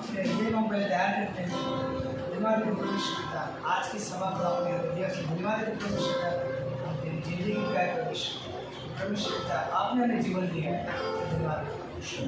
अपने हृदय को हम पहले तैयार करते हैं। धन्यवाद है परमेश्वर, आज की सभा को आपने हृदय से धन्यवाद है परमेश्वर, हम तेरी जिंदगी की प्यार परमेश्वर, आपने हमें जीवन दिया है, धन्यवाद है परमेश्वर।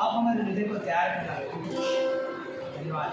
आप हमारे हृदय को तैयार करना, धन्यवाद।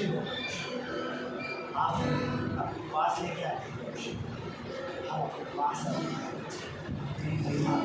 बच्चे को आप अपने पास लेके आते हैं, आप अपने पास आते हैं, तेरी महिमा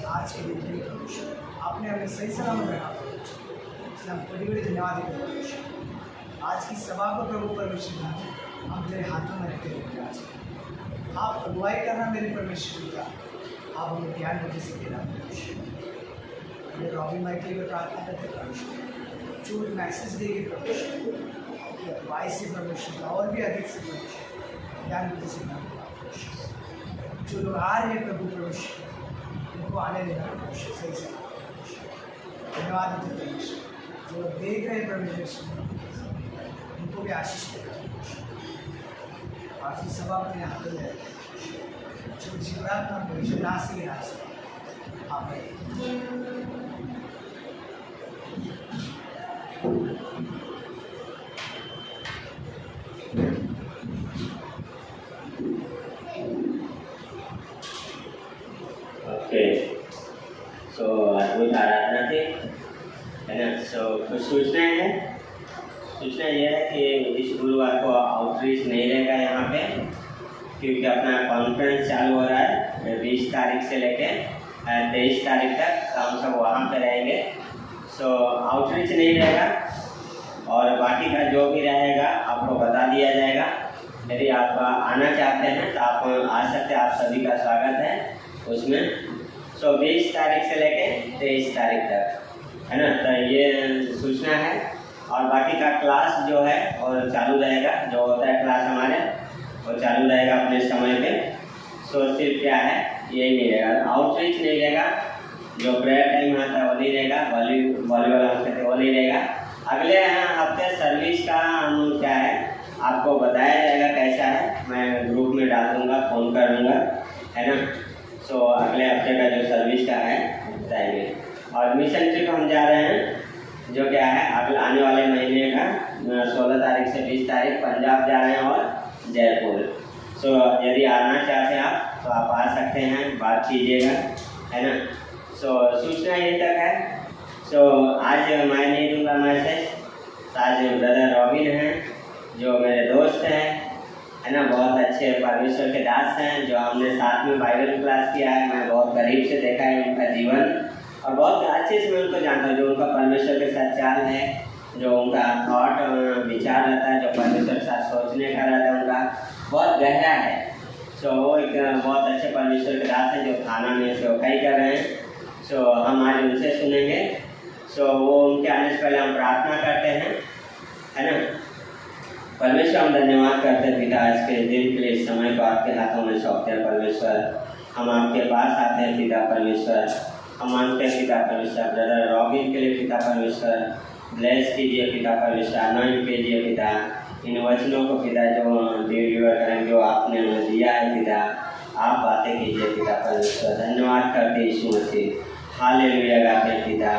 आज के दिन आपने हमें सही सलामत रखा, इसलिए हम बड़ी बड़ी धन्यवाद देते हैं। आज की सभा को प्रभु परमेश्वर हम तेरे हाथों में रखते हुए आज आप अगुवाई करना मेरे परमेश्वर का, आप हमें ज्ञान बुद्धि से देना परमेश्वर। रॉबिन माइकल को प्रार्थना करते परमेश्वर, जो मैसेज देगी परमेश्वर आपकी अगुवाई से परमेश्वर का और भी अधिक से परमेश्वर ज्ञान बुद्धि से देना परमेश्वर। जो लोग आ रहे हैं प्रभु परमेश्वर उनको आने देना परमेश्वर सही से धन्यवाद देते परमेश्वर। जो लोग देख रहे हैं परमेश्वर उनको भी आशीष देना परमेश्वर। आज की सभा अपने हाथों में रहते हैं, छोटी सी प्रार्थना परमेश्वर नाश के नाम से सो अद्भुत आराधना थी, है ना। सो कुछ सूचना ये है कि इस गुरुवार को आउटरीच नहीं रहेगा यहाँ पे, क्योंकि अपना कॉन्फ्रेंस चालू हो रहा है 20 तारीख से लेके 23 तारीख तक हम सब वहाँ पे रहेंगे। सो आउटरीच नहीं रहेगा और बाकी का जो भी रहेगा आपको बता दिया जाएगा। यदि आप आना चाहते हैं तो आप आ सकते हैं, आप सभी का स्वागत है उसमें। सो 20 तारीख से लेके 23 तारीख तक, है ना। तो ये सूचना है और बाकी का क्लास जो है और चालू रहेगा, जो होता है क्लास हमारे वो चालू रहेगा अपने समय पे। सो सिर्फ क्या है यही नहीं रहेगा, आउटरीच नहीं रहेगा, जो प्रेयर टाइम आता है वो नहीं रहेगा, वॉलीबॉल हम कहते हैं वो नहीं रहेगा। अगले हफ्ते सर्विस का हम क्या है आपको बताया जाएगा कैसा है, मैं ग्रुप में डाल दूँगा, फ़ोन कर दूँगा, है ना। सो अगले हफ्ते का जो सर्विस का है बताएंगे। और मिशन ट्रिप हम जा रहे हैं जो क्या है अगले आने वाले महीने का 16 तारीख से 20 तारीख पंजाब जा रहे हैं और जयपुर। सो यदि आना चाहते हैं आप तो आप आ सकते हैं, बात कीजिएगा, है ना। सो सूचना यही तक है। सो आज मैं नहीं दूँगा मैसेज, आज ब्रदर रॉबिन हैं जो मेरे दोस्त हैं, है ना, बहुत अच्छे परमेश्वर के दास हैं, जो हमने साथ में बाइबल क्लास किया है। मैं बहुत करीब से देखा है उनका जीवन और बहुत अच्छे से मैं उनको जानता हूँ, जो उनका परमेश्वर के साथ चाल है, जो उनका थॉट विचार रहता है, जो परमेश्वर के साथ सोचने का रहता है, उनका बहुत गहरा है। सो वो एक बहुत अच्छे परमेश्वर के दास हैं जो थाना में सेवकाई कर रहे हैं। सो हम आज उनसे सुनेंगे। सो वो उनके आने से पहले हम प्रार्थना करते हैं, है ना। परमेश्वर हम धन्यवाद करते हैं पिता, आज के दिन के लिए इस समय को आपके हाथों में सौंपते हैं परमेश्वर। हम आपके पास आते हैं पिता परमेश्वर, हम मांगते हैं पिता परमेश्वर ब्रदर रॉबिन के लिए पिता परमेश्वर ब्लेस कीजिए पिता परमेश्वर, अनॉइंट कीजिए पिता, इन वचनों को पिता जो डिलीवर करें जो आपने हमें दिया है पिता, आप बातें कीजिए पिता परमेश्वर। धन्यवाद करते यीशु मसीह, हालेलुया गाते हैं पिता।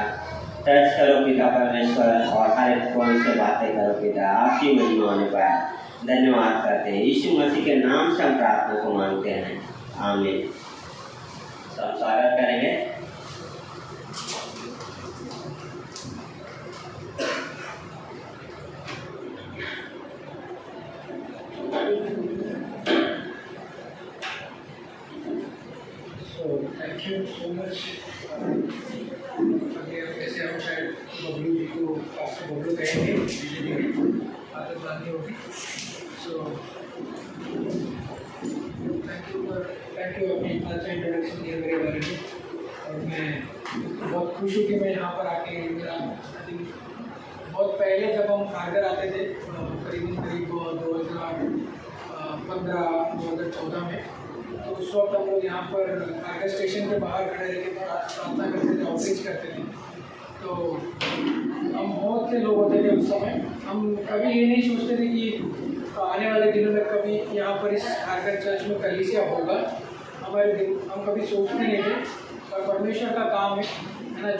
टच करो पिता परमेश्वर और हर एक कौन से बातें करो पिता, आपकी महिमा होने पाए। धन्यवाद करते हैं यीशु मसीह के नाम से हम प्रार्थना को मांगते हैं, आमीन। सब स्वागत करेंगे। Thank you so much. जैसे हम शायद बबलू जी को पास्टर बबलू कहेंगे, आदत बांधी होगी। सो थैंक यू अपनी अच्छा इंट्रोडक्शन दिया मेरे बारे में। और मैं बहुत खुश हूँ कि मैं यहाँ पर आके मेरा बहुत पहले जब हम खारगर आते थे करीब 2015-2014 में, तो उस वक्त हम लोग यहाँ पर खारगर स्टेशन के बाहर खड़े रह के प्रार्थना करते थे, आउटरीच करते थे। तो हम बहुत से लोग होते थे उस समय। हम कभी ये नहीं सोचते थे कि आने वाले दिनों में कभी यहाँ पर इस खारगर चर्च में कलीसिया होगा, हमारे दिन हम कभी सोचते नहीं थे। और परमेश्वर का काम है ना,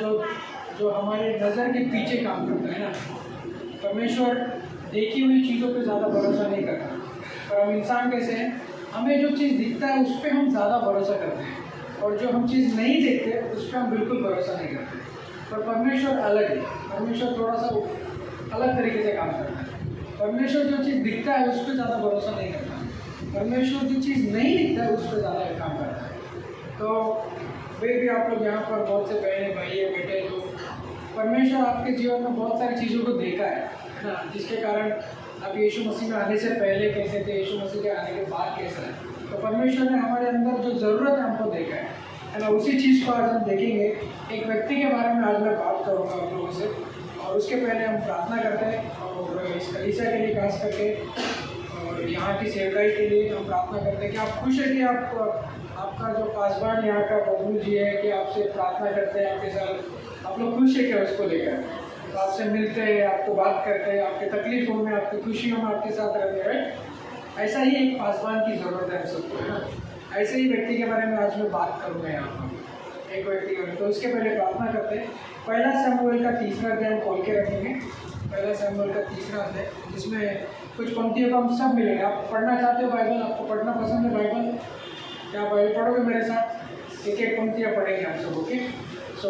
जो हमारे नज़र के पीछे काम करता है ना। परमेश्वर देखी हुई चीज़ों पे ज़्यादा भरोसा नहीं करता, और हम इंसान कैसे हैं, हमें जो चीज़ दिखता है उस पर हम ज़्यादा भरोसा करते हैं, और जो हम चीज़ नहीं देखते उस पर हम बिल्कुल भरोसा नहीं करते। पर परमेश्वर अलग है, परमेश्वर थोड़ा सा अलग तरीके से काम करता है। परमेश्वर जो चीज़ दिखता है उस पर ज़्यादा भरोसा नहीं करता, परमेश्वर जो चीज़ नहीं दिखता है उस पर ज़्यादा काम करता है। तो वे भी आप लोग यहाँ पर बहुत से बहने भाई है बेटे, जो परमेश्वर आपके जीवन में बहुत सारी चीज़ों को देखा है ना, जिसके कारण अब यीशु मसीह में आने से पहले कैसे थे, यीशु मसीह के आने के बाद कैसा है। तो परमेश्वर ने हमारे अंदर जो ज़रूरत है हमको देखा है ना, उसी चीज़ को आज हम देखेंगे। एक व्यक्ति के बारे में आज मैं बात करूँगा आप लोगों से, और उसके पहले हम प्रार्थना करते हैं और इस कलीसिया के लिए खास करके और यहाँ की सेवकाई के लिए हम प्रार्थना करते हैं कि आप खुश है कि आपका जो पासवान यहाँ का बबलू जी है कि आपसे प्रार्थना करते हैं, आपके साथ आप लोग खुश है क्या उसको लेकर, तो आपसे मिलते हैं, आपको बात करते हैं, आपके तकलीफ़ों में आपकी खुशियों में आपके साथ रहते हैं। ऐसा ही एक पासवान की ज़रूरत है हम सबको, है ना। ऐसे ही व्यक्ति के बारे में आज मैं बात करूँगा यहाँ पर, एक व्यक्ति का। तो उसके पहले प्रार्थना करते हैं। पहला शमूएल का 3रा अध्याय हम खोल के रखेंगे, पहला शमूएल का 3रा अध्याय, जिसमें कुछ पंक्तियों को हम सब मिलेंगे। आप पढ़ना चाहते हो बाइबल, आपको पढ़ना पसंद है बाइबल, क्या बाइबल पढ़ोगे मेरे साथ? एक एक पंक्तियाँ पढ़ेंगे हम सब, ओके। सो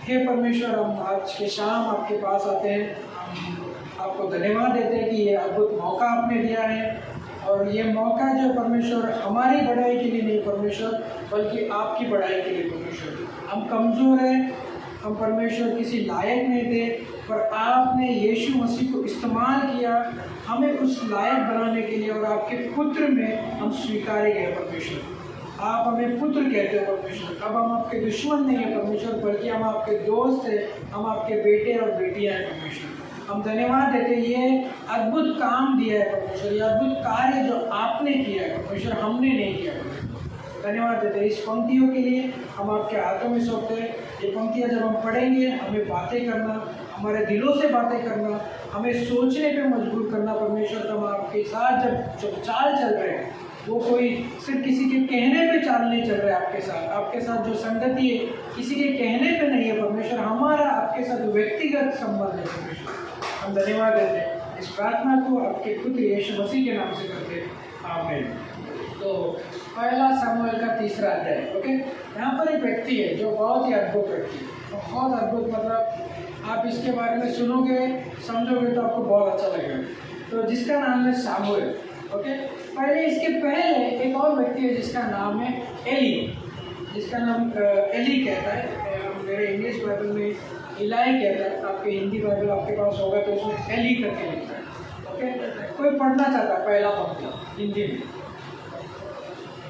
हे परमेश्वर, हम आज के शाम आपके पास आते हैं, हम आपको धन्यवाद देते हैं कि ये अद्भुत मौका आपने दिया है, और ये मौका जो परमेश्वर हमारी बढ़ाई के लिए नहीं परमेश्वर, बल्कि आपकी बढ़ाई के लिए परमेश्वर। हम कमज़ोर हैं, हम परमेश्वर किसी लायक नहीं थे, पर आपने यीशु मसीह को इस्तेमाल किया हमें उस लायक बनाने के लिए, और आपके पुत्र में हम स्वीकारे गए परमेश्वर। आप हमें पुत्र कहते हो परमेश्वर। अब हम आपके दुश्मन नहीं हैं परमेश्वर, बल्कि हम आपके दोस्त हैं, हम आपके बेटे और बेटियां हैं परमेश्वर। हम धन्यवाद देते हैं, ये अद्भुत काम दिया है परमेश्वर, ये अद्भुत कार्य जो आपने किया है परमेश्वर, हमने नहीं किया परमेश्वर। धन्यवाद देते हैं इस पंक्तियों के लिए, हम आपके हाथों में सौंपते हैं। ये पंक्तियाँ जब हम पढ़ेंगे, हमें बातें करना, हमारे दिलों से बातें करना, हमें सोचने पे मजबूर करना परमेश्वर। हम आपके साथ जब चाल चल रहे हैं, वो कोई सिर्फ किसी के कहने पे चाल नहीं चल रहा है आपके साथ जो संगति है किसी के कहने पे नहीं है परमेश्वर, हमारा आपके साथ व्यक्तिगत संबंध है परमेश्वर। हम धन्यवाद देते हैं, इस प्रार्थना को आपके पुत्र यीशु मसीह के नाम से करते हैं, आमीन। तो पहला शमूएल का 3रा अध्याय, ओके। यहाँ पर एक व्यक्ति है जो बहुत ही अद्भुत व्यक्ति है, बहुत अद्भुत, मतलब आप इसके बारे में सुनोगे समझोगे तो आपको बहुत अच्छा लगेगा। तो जिसका नाम है शमूएल, ओके। इसके पहले एक और व्यक्ति है जिसका नाम है एली, जिसका नाम एली कहता है, मेरे इंग्लिश बाइबल में इलाई कहता है, आपके हिंदी बाइबल आपके पास होगा तो उसमें एली करके लिखता है, ओके। कोई पढ़ना चाहता है पहला पंक्ति हिंदी में,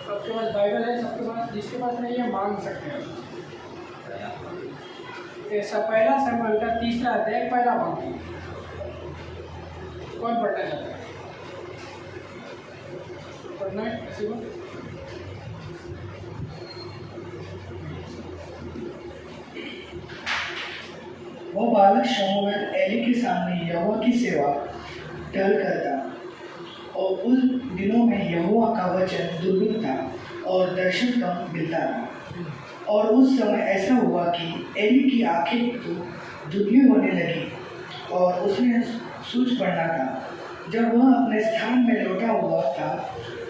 सबके पास बाइबल है, सबके पास, जिसके पास नहीं है मांग सकते हैं। ऐसा पहला शमूएल का 3रा अध्याय पहला पंक्ति, कौन पढ़ना चाहता है? पढ़ना है किसी को? वो बालक शमूएल एली के सामने यहोवा की सेवा टहल करता, और उस दिनों में यहोवा का वचन दुर्लभ था और दर्शन कम मिलता रहा। और उस समय ऐसा हुआ कि एली की आंखें तो धुंधली होने लगी और उसने सूझ पड़ना था। जब वह अपने स्थान में लौटा हुआ था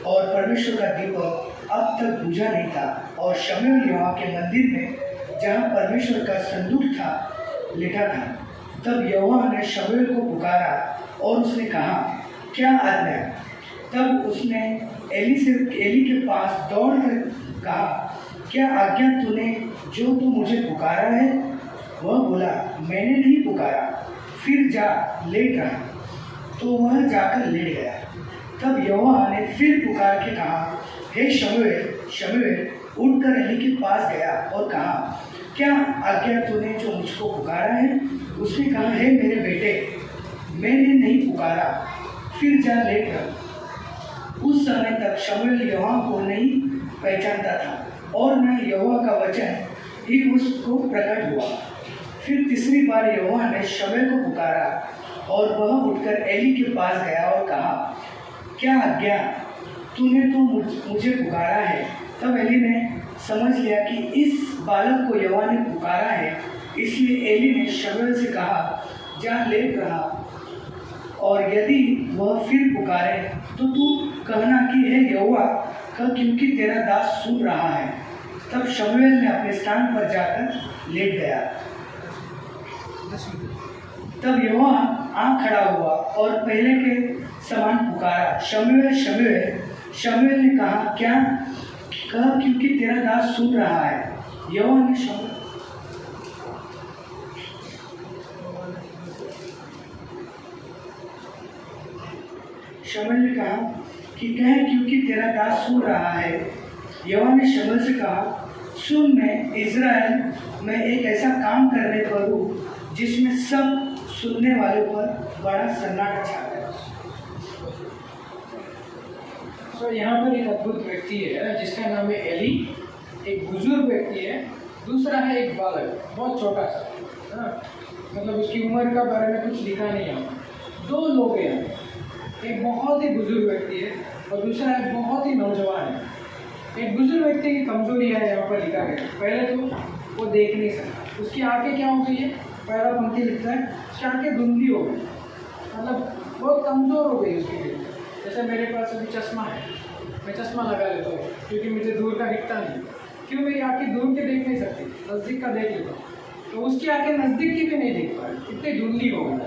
और परमेश्वर का दीपक अब तक बुझा नहीं था, और शमूएल यहोवा के मंदिर में जहाँ परमेश्वर का संदूक था लेटा था। तब यहोवा ने शमूएल को पुकारा और उसने कहा, क्या आज्ञा? तब उसने एली के पास दौड़ कर कहा, क्या आज्ञा तूने जो तू मुझे पुकारा है? वह बोला, मैंने नहीं पुकारा, फिर जा लेट रहा। तो वह जाकर लेट गया। तब यहोवा ने फिर पुकार के कहा, हे शमूएल, शमूएल। उठकर एली के पास गया और कहा, क्या आज्ञा तूने जो मुझको पुकारा है? उसने कहा, हे मेरे बेटे, मैंने नहीं पुकारा, फिर जा लेट रहा। उस समय तक शमूएल यहोवा को नहीं पहचानता था और न यहोवा का वचन ही उसको प्रकट हुआ। फिर तीसरी बार यहोवा ने शमूएल को पुकारा और वह उठकर एली के पास गया और कहा, क्या आज्ञा? तूने तो मुझे पुकारा है। तब एली ने समझ लिया कि इस बालक को यहोवा ने पुकारा है, इसलिए एली ने शमूएल से कहा, जा लेट रहा, और यदि वह फिर पुकारे तो तू कहना कि हे यहोवा, क्योंकि तेरा दास सुन रहा है। तब शमूएल ने अपने स्थान पर जाकर लेट गया। तब यहोवा आँख खड़ा हुआ और पहले के समान पुकारा, शमूएल, शमूएल। शमूएल ने कहा, क्या? कहा, क्योंकि तेरा दास सुन रहा है। यहोवा ने शमूएल ने कहा कि कह, क्योंकि तेरा दास सुन रहा है। यहोवा ने शमूएल से कहा, सुन, मैं इज़राइल में एक ऐसा काम करने पर हूँ जिसमें सब सुनने वालों पर बड़ा सन्नाटा छा गया। तो यहाँ पर एक अद्भुत व्यक्ति है जिसका नाम है एली, एक बुजुर्ग व्यक्ति है। दूसरा है एक बालक, बहुत छोटा सा, है ना, मतलब उसकी उम्र का बारे में कुछ लिखा नहीं है। दो लोग हैं, एक बहुत ही बुजुर्ग व्यक्ति है और दूसरा एक बहुत ही नौजवान है। एक बुजुर्ग व्यक्ति की कमजोरी है यहाँ पर लिखा गया। पहले तो वो देख नहीं सकता, उसकी आंखें क्या हो गई है, पहला पंक्ति लिखता है उसकी आंखें धुंधली हो गई, मतलब बहुत कमज़ोर हो गई उसकी आंखें। जैसे मेरे पास अभी चश्मा है, मैं चश्मा लगा लेता हूँ क्योंकि मुझे दूर का दिखता नहीं। क्यों? मेरी आंखें दूर के देख नहीं सकती, नज़दीक का देख लेता हूँ। तो उसकी आंखें नज़दीक की भी नहीं देख पा रही, इतनी धुंधली हो गई।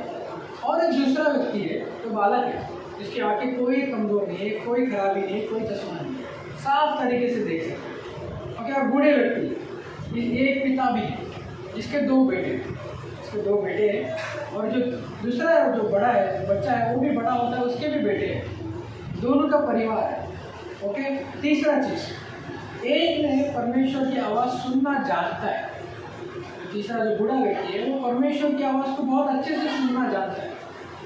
और एक दूसरा व्यक्ति है तो बालक है, जिसकी आंखें कोई कमज़ोर नहीं है, कोई खराबी नहीं है, कोई चश्मा नहीं है, साफ तरीके से देख सकते हैं। और क्या बूढ़े व्यक्ति, एक पिता भी है, जिसके दो बेटे हैं, और जो दूसरा है जो बड़ा है, बच्चा है, वो भी बड़ा होता है, उसके भी बेटे हैं, दोनों का परिवार है। ओके। तीसरा चीज़, एक ने परमेश्वर की आवाज़ सुनना जानता है, तीसरा जो बूढ़ा व्यक्ति है वो परमेश्वर की आवाज़ को बहुत अच्छे से सुनना जानता है,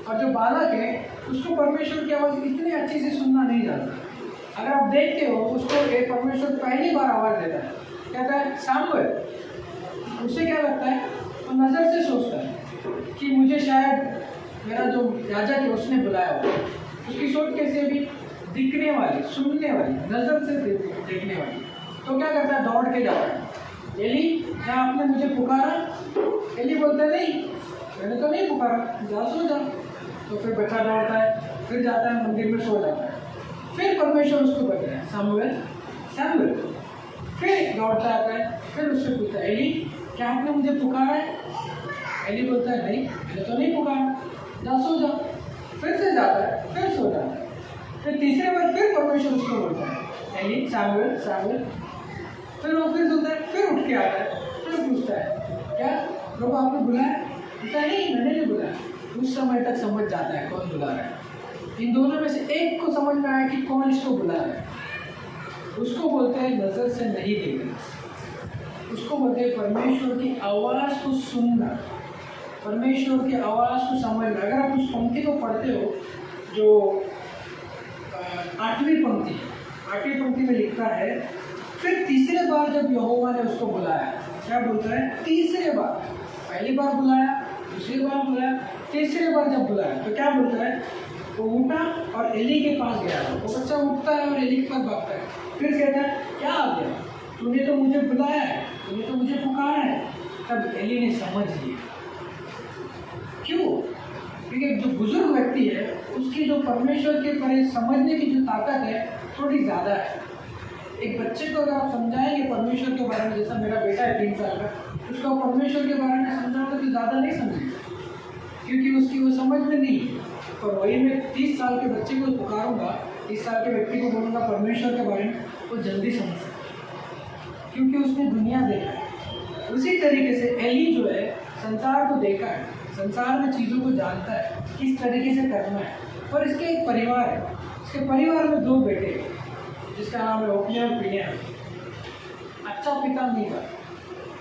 और जो बालक है उसको परमेश्वर की आवाज़ इतनी अच्छे से सुनना नहीं जानता। अगर आप देखते हो उसको एक परमेश्वर पहली बार आवाज़ देता है, कहता है सामुएल, उससे क्या लगता है, वो नज़र से सोचता है कि मुझे शायद मेरा जो याजक है उसने बुलाया हुआ। उसकी सोच कैसे भी दिखने वाली, सुनने वाली, नज़र से देखने वाली। तो क्या करता है, दौड़ के जाता है, एली क्या आपने मुझे पुकारा? एली बोलता है नहीं, मैंने तो नहीं पुकारा, जा सो जा। तो फिर बच्चा दौड़ता है, फिर जाता है मंदिर में सो जाता है। फिर परमेश्वर उसको कहता है सामुएल सामुएल, फिर दौड़ता आता है, फिर उससे पूछता है एली क्या आपने मुझे पुकारा है? एली बोलता है नहीं, मैंने तो नहीं पुकारा, जा सो जा। फिर से जाता है, फिर सो जाता है। फिर तीसरे बार फिर परमेश्वर उसको बोलता है एली सामुएल सामुएल, फिर वो फिर सुनता है, फिर उठ के आता है, फिर पूछता है क्या प्रभु आपने बुलाया? कहता है नहीं, मैंने नहीं बुलाया। उस समय तक समझ जाता है कौन बुला रहा है। इन दोनों में से एक को समझ में आया कि कौन इसको बुला रहा है, उसको बोलते हैं नज़र से नहीं देखना, उसको बोलते हैं परमेश्वर की आवाज़ को सुनना, परमेश्वर की आवाज़ को समझना। अगर आप उस पंक्ति को पढ़ते हो जो 8वीं पंक्ति में लिखता है, फिर तीसरे बार जब यहोवा ने उसको बुलाया, क्या बोलता है, तीसरे बार, पहली बार बुलाया, दूसरी बार बुलाया, तीसरे बार जब बुलाया तो क्या बोलता है, वो उठा और एली के पास गया। वो बच्चा उठता है और एली के पास भागता है, फिर कहता है क्या आ गया, तूने तो मुझे बुलाया है, तूने तो मुझे पुकारा है। तब एली ने समझ लिया। क्यों? क्योंकि जो बुजुर्ग व्यक्ति है उसकी जो परमेश्वर के परे समझने की जो ताकत है थोड़ी ज़्यादा है। एक बच्चे को अगर आप समझाएंगे परमेश्वर के बारे में, जैसा मेरा बेटा है 3 साल का, उसको परमेश्वर के बारे में समझाओगे तो ज़्यादा नहीं समझेगा, क्योंकि उसकी वो समझ में नहीं। पर वही मैं 30 साल के बच्चे को पुकारूंगा, 30 साल के व्यक्ति को बोलूँगा परमेश्वर के बारे में, वो जल्दी समझ सकता, क्योंकि उसने दुनिया देखा है। उसी तरीके से एली जो है संसार को देखा है, संसार में चीज़ों को जानता है, किस तरीके से करना है। और इसके एक परिवार है, इसके परिवार में 2 बेटे हैं, जिसका नाम है ओपनिया और पिनिया। अच्छा पिता नहीं था,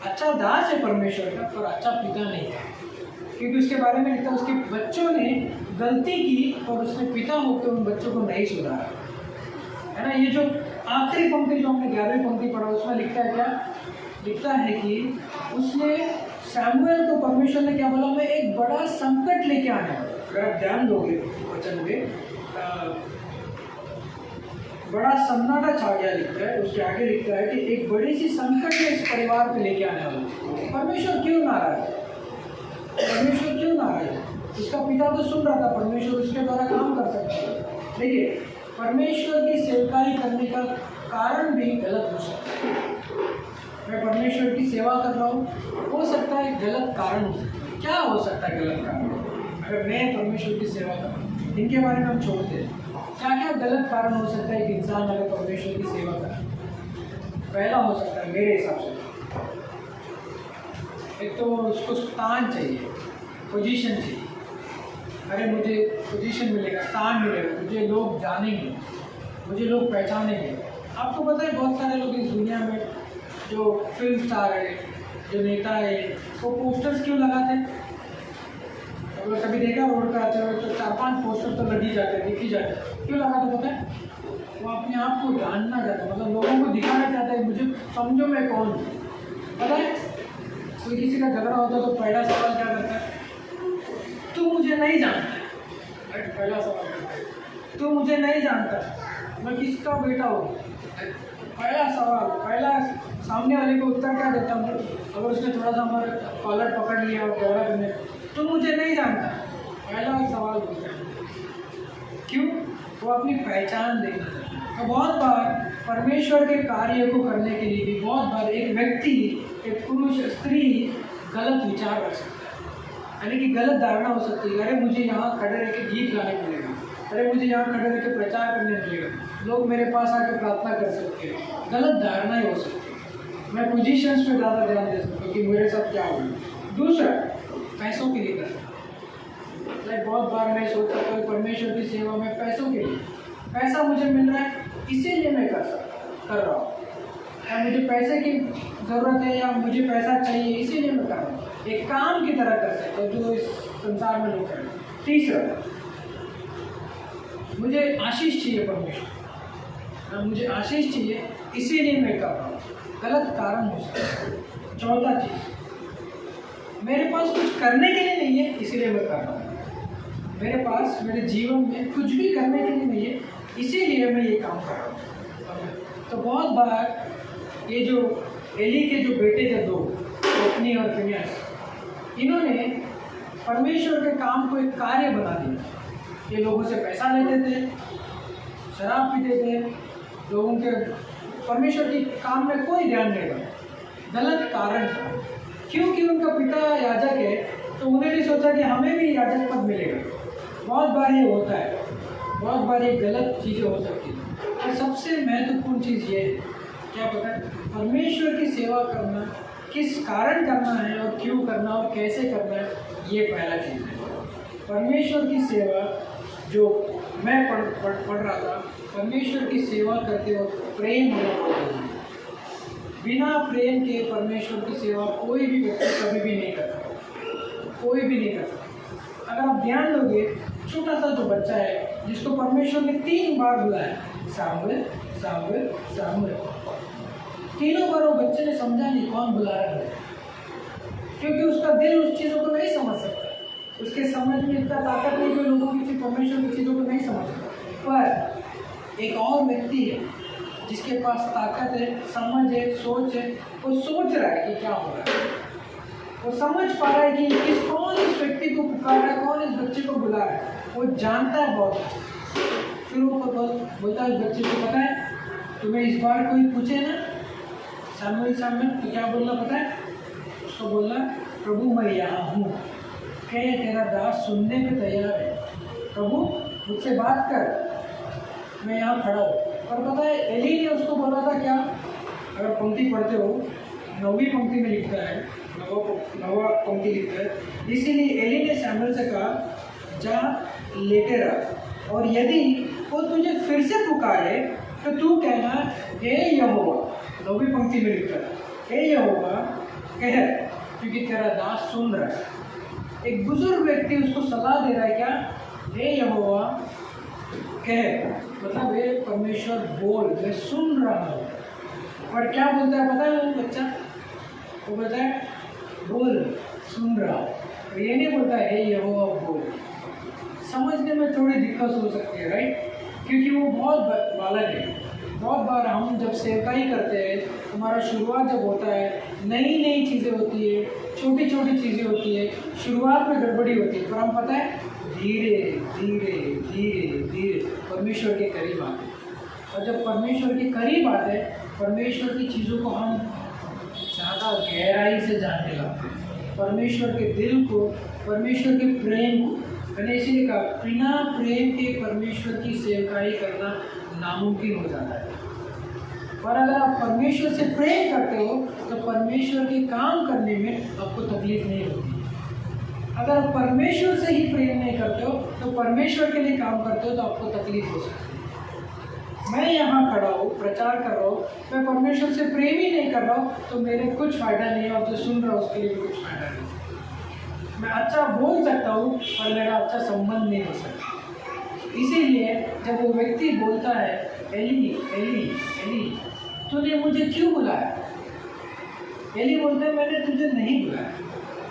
अच्छा दास है परमेश्वर का, पर अच्छा पिता नहीं है, क्योंकि उसके बारे में लिखा उसके बच्चों ने गलती की और उसने पिता होकर उन बच्चों को नहीं सुधारा, है ना। ये जो आखिरी पंक्ति जो हमने 11वीं पंक्ति पढ़ा उसमें लिखता है क्या, लिखता है कि उसने सैमुएल को परमेश्वर ने क्या बोला, मैं एक बड़ा संकट लेके आने वाला। अगर आप ध्यान दोगे वचन में बड़ा सन्नाटा छा गया लिखता है, उसके आगे लिखता है कि एक बड़ी सी संकट में इस परिवार पे लेके आने वाला। परमेश्वर क्यों नाराज है? परमेश्वर क्यों नाराज है? उसका पिता तो सुन रहा था, परमेश्वर उसके द्वारा काम कर सकता है। देखिए, परमेश्वर की सेवकाई करने का कारण भी गलत हो सकता है। मैं परमेश्वर की सेवा कर रहा हूँ, हो सकता है गलत कारण हो सकता है। क्या हो सकता है गलत कारण? अगर मैं परमेश्वर की सेवा कर रहा हूँ, इनके बारे में हम छोड़ते हैं, क्या क्या गलत कारण हो सकता है कि इंसान अगर परमेश्वर की सेवा करे? पहला हो सकता है मेरे हिसाब से, एक तो उसको स्थान चाहिए, पोजीशन चाहिए। अरे मुझे पोजीशन मिलेगा, स्थान मिलेगा, मुझे लोग जानेंगे, मुझे लोग पहचानेंगे। आपको पता है बहुत सारे लोग इस दुनिया में जो फिल्म स्टार है, जो नेता है, वो पोस्टर्स क्यों लगाते हैं? अगर कभी देखा रोड पर आते हुए तो 4-5 पोस्टर तो लग ही जाते हैं, दिख ही जाते हैं। क्यों लगाते पता है? वो अपने आप को जानना चाहता है, मतलब लोगों को दिखाना चाहता है मुझे समझो मैं कौन हूँ। पता है कोई किसी का झगड़ा होता है तो पहला सवाल क्या करता है? तू मुझे नहीं जानता है। पहला सवाल करता है तू मुझे नहीं जानता, मैं किसका बेटा हूँ। पहला सवाल, पहला सामने वाले को उत्तर क्या देता हूँ? अगर उसने थोड़ा सा हमारा कॉलर पकड़ लिया और झगड़ा करने, तू मुझे नहीं जानता, पहला सवाल पूछता है। क्यों? वो अपनी पहचान देखना चाहता है। तो बहुत बार परमेश्वर के कार्य को करने के लिए भी बहुत बार एक व्यक्ति, एक पुरुष, स्त्री गलत विचार रख सकता है, यानी कि गलत धारणा हो सकती है। अरे मुझे यहाँ खड़े रह के गीत गाने मिलेगा, अरे मुझे यहाँ खड़े रह के प्रचार करने मिलेगा, लोग मेरे पास आकर प्रार्थना कर सकते हैं। गलत धारणाएं हो सकती है। मैं पोजीशंस पे ज़्यादा ध्यान दे सकता हूँ कि मेरे साथ क्या होगा। दूसरा, पैसों के लिए कर सकता हूँ। लाइक बहुत बार मैं सोच सकता हूँ परमेश्वर की सेवा में पैसों के लिए, पैसा मुझे मिल रहा है इसीलिए मैं कर रहा हूँ। या मुझे पैसे की ज़रूरत है या मुझे पैसा चाहिए इसीलिए मैं कर रहा हूँ, एक काम की तरह कर सकता हूँ जो इस संसार में लोग कर रहे हैं। तीसरा, मुझे आशीष चाहिए परमेश्वर, मुझे आशीष चाहिए इसीलिए मैं कर रहा हूँ, गलत कारण हो सकता है। चौथा चीज़, मेरे पास कुछ करने के लिए नहीं है इसीलिए मैं कर रहा हूँ, मेरे पास मेरे जीवन में कुछ भी करने के लिए नहीं है इसीलिए मैं ये काम कर रहा हूँ। तो बहुत बार ये जो एली के जो बेटे थे दो, ओपनी और फिनियास, इन्होंने परमेश्वर के काम को एक कार्य बना दिया। ये लोगों से पैसा लेते थे, शराब पीते थे, लोगों के परमेश्वर के काम में कोई ध्यान नहीं रहा। गलत कारण था, क्योंकि उनका पिता याजक है तो उन्होंने भी सोचा कि हमें भी याजक पद मिलेगा। बहुत बार ये होता है, बहुत बार ये गलत चीज़ें हो सकती हैं। और सबसे महत्वपूर्ण चीज़ ये क्या पता है, परमेश्वर की सेवा करना किस कारण करना है और क्यों करना और कैसे करना है, ये पहला चीज़ है। परमेश्वर की सेवा जो मैं पढ़ रहा था, परमेश्वर की सेवा करते वक्त प्रेम होना बहुत जरूरी है। बिना प्रेम के परमेश्वर की सेवा कोई भी व्यक्ति कभी भी नहीं कर सकता, कोई भी नहीं कर सकता। अगर आप ध्यान दोगे, छोटा सा जो बच्चा है जिसको परमेश्वर ने 3 बार बुलाया, सामुएल सामुएल सामुएल, तीनों बार वो बच्चे ने समझा नहीं कौन बुला रहा है, क्योंकि उसका दिल उस चीज़ों को नहीं समझ सकता, उसके समझ में इतना ताकत नहीं कि लोगों की परमेश्वर की चीज़ों को नहीं समझ सकता। पर एक और व्यक्ति है जिसके पास ताकत है, समझ है, सोच है, वो सोच रहा है कि क्या हो रहा है, वो समझ पा रहा है कि कौन इस व्यक्ति को पुकार रहा है, कौन इस बच्चे को बुला रहा है, वो जानता है बहुत अच्छे। फिर वो बोलता है उस बच्चे को, पता है तुम्हें इस बार कोई पूछे ना सामुएल सामुएल तो क्या बोलना पता है? उसको बोलना, प्रभु मैं यहाँ हूँ, कहे तेरा दास सुनने पे तैयार है, प्रभु मुझसे बात कर, मैं यहाँ खड़ा हूँ। और पता है एली ने उसको बोला था क्या? अगर पंक्ति पढ़ते हो, 9वीं पंक्ति में लिखता है, 9वां पंक्ति लिखता है, इसीलिए एली ने सैमुएल से कहा, जा लेटे रह, और यदि वो तुझे फिर से पुकारे तो तू कहना, हे यहोवा, 9वीं पंक्ति में लिखता है, हे यहोवा कह, क्योंकि तेरा दास सुन रहा है। एक बुजुर्ग व्यक्ति उसको सलाह दे रहा है क्या? हे यहोवा कह, मतलब हे परमेश्वर बोल, मैं सुन रहा हूँ। और क्या बोलता है पता है वो बच्चा? वो बोलता है बोल, सुन रहा हूँ। ये नहीं बोलता है हे यहोवा बोल। समझने में थोड़ी दिक्कत हो सकती है, राइट? क्योंकि वो बहुत बालक है। बहुत बार हम जब सेवकाई करते हैं, हमारा शुरुआत जब होता है, नई नई चीज़ें होती है, छोटी छोटी चीज़ें होती है, शुरुआत में गड़बड़ी होती है, पर हम पता है धीरे धीरे धीरे धीरे परमेश्वर के करीब आते हैं। और जब परमेश्वर के करीब आते हैं, परमेश्वर की चीज़ों को हम ज़्यादा गहराई से जानने लगते हैं, परमेश्वर के दिल को, परमेश्वर के प्रेम को। मैंने इसीलिए कहा, बिना प्रेम के परमेश्वर की सेवकाई करना नामुमकिन हो जाता है। पर अगर आप परमेश्वर से प्रेम करते हो तो परमेश्वर के काम करने में आपको तकलीफ नहीं होती। अगर आप परमेश्वर से ही प्रेम नहीं करते हो तो परमेश्वर के लिए काम करते हो तो आपको तकलीफ हो सकती है। मैं यहाँ खड़ा हूँ, प्रचार कर रहा हूँ, मैं परमेश्वर से प्रेम ही नहीं कर रहा हूँ तो मेरे कुछ फ़ायदा नहीं है, और जो सुन रहा हूँ उसके लिए भी कुछ फ़ायदा नहीं। मैं अच्छा बोल सकता हूँ पर मेरा अच्छा संबंध नहीं हो सकता। इसीलिए जब वो व्यक्ति बोलता है, एली एली एली तूने मुझे क्यों बुलाया? एली बोलता है मैंने तुझे नहीं बुलाया,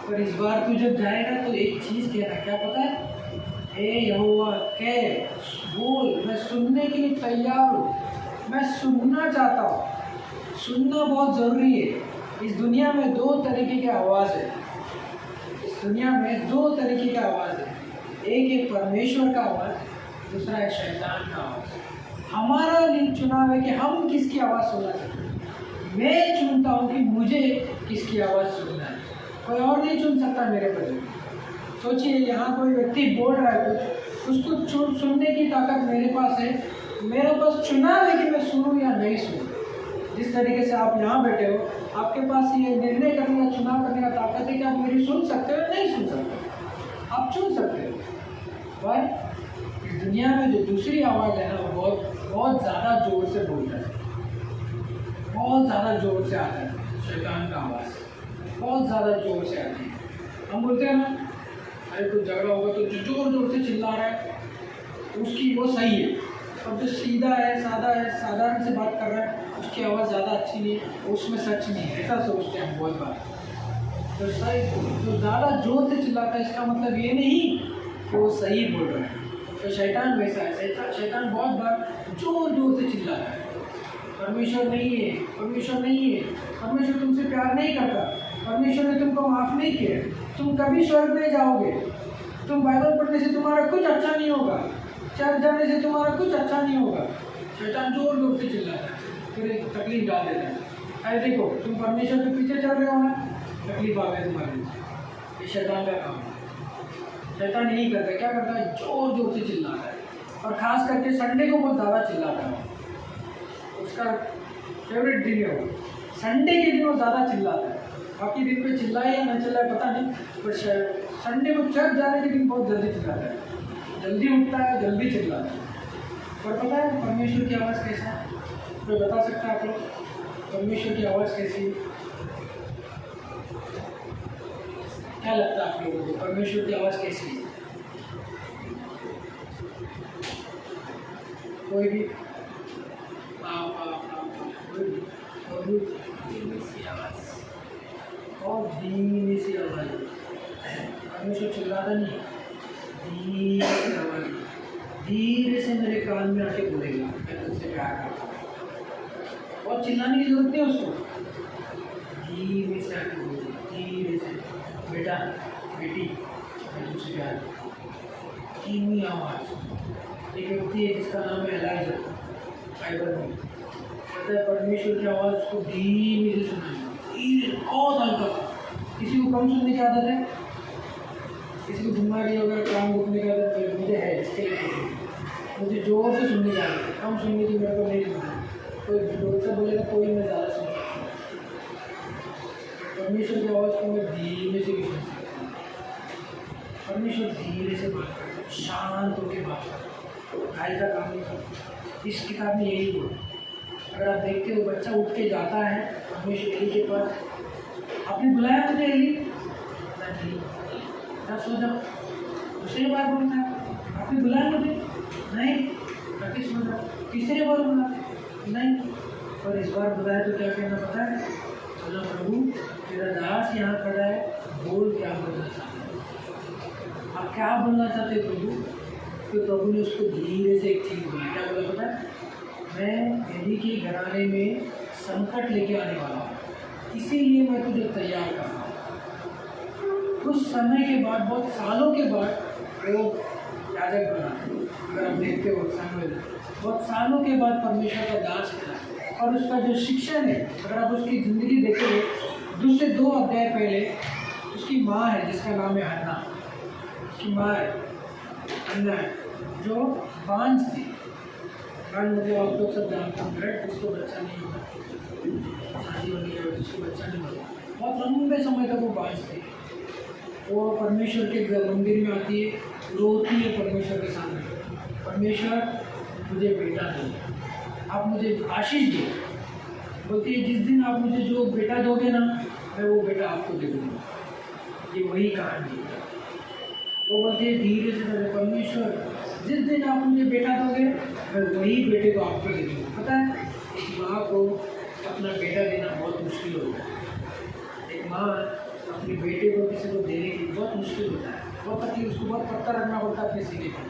पर इस बार तू जब जाएगा तो एक चीज़ कहना, क्या पता है? हे यहोवा कह, बोल, मैं सुनने के लिए तैयार हूँ, मैं सुनना चाहता हूँ। सुनना बहुत ज़रूरी है। इस दुनिया में 2 तरीके की आवाज़ है, इस दुनिया में 2 तरीके का आवाज़ है। एक है परमेश्वर का आवाज़, दूसरा है शैतान का आवाज़। हमारा चुनाव है कि हम किसकी आवाज़ सुनना चाहते हैं। मैं चुनता हूँ कि मुझे किसकी आवाज़ सुनना है, कोई और नहीं चुन सकता मेरे बदले। सोचिए यहाँ कोई व्यक्ति बोल रहा है कुछ, उसको सुनने की ताकत मेरे पास है, मेरे पास चुनाव है कि मैं सुनूँ या नहीं सुनूँ। जिस तरीके से आप यहाँ बैठे हो, आपके पास ये निर्णय करने का, चुनाव करने का ताकत है कि आप मेरी सुन सकते हो या नहीं सुन सकते, आप चुन सकते हो। भाई इस दुनिया में जो दूसरी आवाज़ है ना, वो बहुत ज़्यादा ज़ोर से बोल रहा है, बहुत ज़्यादा ज़ोर से आता है शैतान का आवाज़, बहुत ज़्यादा ज़ोर से आती है। हम बोलते हैं ना, अरे कुछ झगड़ा होगा तो जो ज़ोर ज़ोर से चिल्ला रहा है उसकी वो सही है, और जो सीधा है, सादा है, साधारण से बात कर रहा है उसकी आवाज़ ज़्यादा अच्छी नहीं है, उसमें सच नहीं है, ऐसा सोचते हैं हम बहुत बार। तो सही, जो ज़्यादा ज़ोर से चिल्लाता है इसका मतलब ये नहीं कि वो सही बोल रहा है। तो शैतान वैसा है, शैतान बहुत बार ज़ोर ज़ोर से चिल्लाता है, परमेश्वर नहीं है, परमेश्वर नहीं है, परमेश्वर तुमसे प्यार नहीं करता, परमेश्वर ने तुमको माफ़ नहीं किया, तुम कभी स्वर्ग में जाओगे, तुम बाइबल पढ़ने से तुम्हारा कुछ अच्छा नहीं होगा, चर्च जाने से तुम्हारा कुछ अच्छा नहीं होगा। शैतान जोर जोर से चिल्लाता है, फिर एक तकलीफ डाल देता है। अरे देखो तुम परमेश्वर के पीछे चल रहे हो ना, तकलीफ आ गई तुम्हारे लिए, ये शैतान का काम है। शैतान यही करता है, क्या करता है, जोर जोर से चिल्लाता है, और ख़ास करके संडे को बहुत ज़्यादा चिल्लाता है। उसका फेवरेट दिन है वो, संडे के दिन वो ज़्यादा चिल्लाता है। बाकी दिन पे चिल्लाए या न चिल्लाए पता नहीं, पर संडे को चर्च जाने के दिन बहुत जल्दी चिल्लाता है, जल्दी उठता है, जल्दी चिल्लाता है। पर पता है परमेश्वर की आवाज़ कैसा है, कोई बता सकता है आप लोग परमेश्वर की आवाज़ कैसी है? क्या लगता है आप लोगों को परमेश्वर की आवाज़ कैसी है? कोई भी और धीमी सी आवाज़, परमेश्वर चिल्लाता नहीं, धीमी सी आवाज़, धीरे से मेरे कान में आके बोलेगा मैं तुझसे प्यार करता हूँ, और चिल्लाने की जरूरत नहीं उसको, धीरे से आके बोलेगा, धीरे से, बेटा बेटी मैं तुझसे प्यार करता हूँ। धीमी आवाज़। एक व्यक्ति है जिसका नाम है एलाइजा, बाइबल में कहता है परमेश्वर की आवाज़ उसको धीमी से सुनाई, धीरे, बहुत हल्का सा। किसी को कम सुनने की आदत है, किसी को बीमारी वगैरह काम रुकने की आदत है, मुझे है, इसके लिए मुझे जोर से सुनने की आदत है, कम सुनने की मेरे को नहीं सुनना। कोई जोर से बोलेगा कोई मैं ज़्यादा सुन सकता हूँ, परमेश्वर की आवाज़ को मैं धीरे से भी सुन सकता हूँ। परमेश्वर धीरे से बात करता है, शांत होकर बात करता है, भाई का काम नहीं करता। इस किताब में यही बोला, अगर आप देखते हो बच्चा उठ के जाता है परमेश्वर एली के पास, आपने बुलाया मुझे एली, मैं सो जाओ, दूसरी बार बोलता है आपने बुलाया मुझे, नहीं, ताकि सो जाओ, तीसरी बार बोला, नहीं, और इस बार बुलाया तो क्या कहना पता है, बोला प्रभु तेरा दास यहाँ खड़ा है, बोल क्या बोलना चाहते हैं, आप क्या बोलना चाहते प्रभु? तो प्रभु ने उसको धीरे से एक चीज़ बोला, क्या बोला पता है, मैं एली के घराने में संकट लेके आने वाला हूँ, इसीलिए मैं तुझे तैयार कर रहा हूँ। कुछ समय के बाद, बहुत सालों के बाद वो याजक बना, अगर आप देखते हो सामुएल, बहुत सालों के बाद परमेश्वर का दास बना, और उसका जो शिक्षण है, अगर आप उसकी ज़िंदगी देखोगे, दूसरे 2 अध्याय पहले उसकी माँ है जिसका नाम है हन्ना, उसकी माँ है हन्ना है जो बांझ थी। बांझ मतलब आप लोग सब जानते हैं, जिसको बच्चा नहीं होता, शादी होने के बाद जिसको बच्चा नहीं होता, बहुत लंबे समय तक वो बांझ थी। वो परमेश्वर के मंदिर में आती है, रोती है परमेश्वर के सामने, परमेश्वर मुझे बेटा दो, आप मुझे आशीष दो। बोलती है जिस दिन आप मुझे जो बेटा दोगे ना, मैं वो बेटा आपको दे दूँगा। ये वही कहानी है। वो बोलती है धीरे से, परमेश्वर जिस दिन आप मुझे बेटा दोगे, मैं वही बेटे को आपको दे दूँगा। पता है एक माँ को अपना बेटा देना बहुत मुश्किल होता है, एक माँ अपने बेटे को किसी को देने की बहुत मुश्किल होता है, बहुत तकलीफ, उसको बहुत पक्का रखना पड़ता है अपने सीने पर,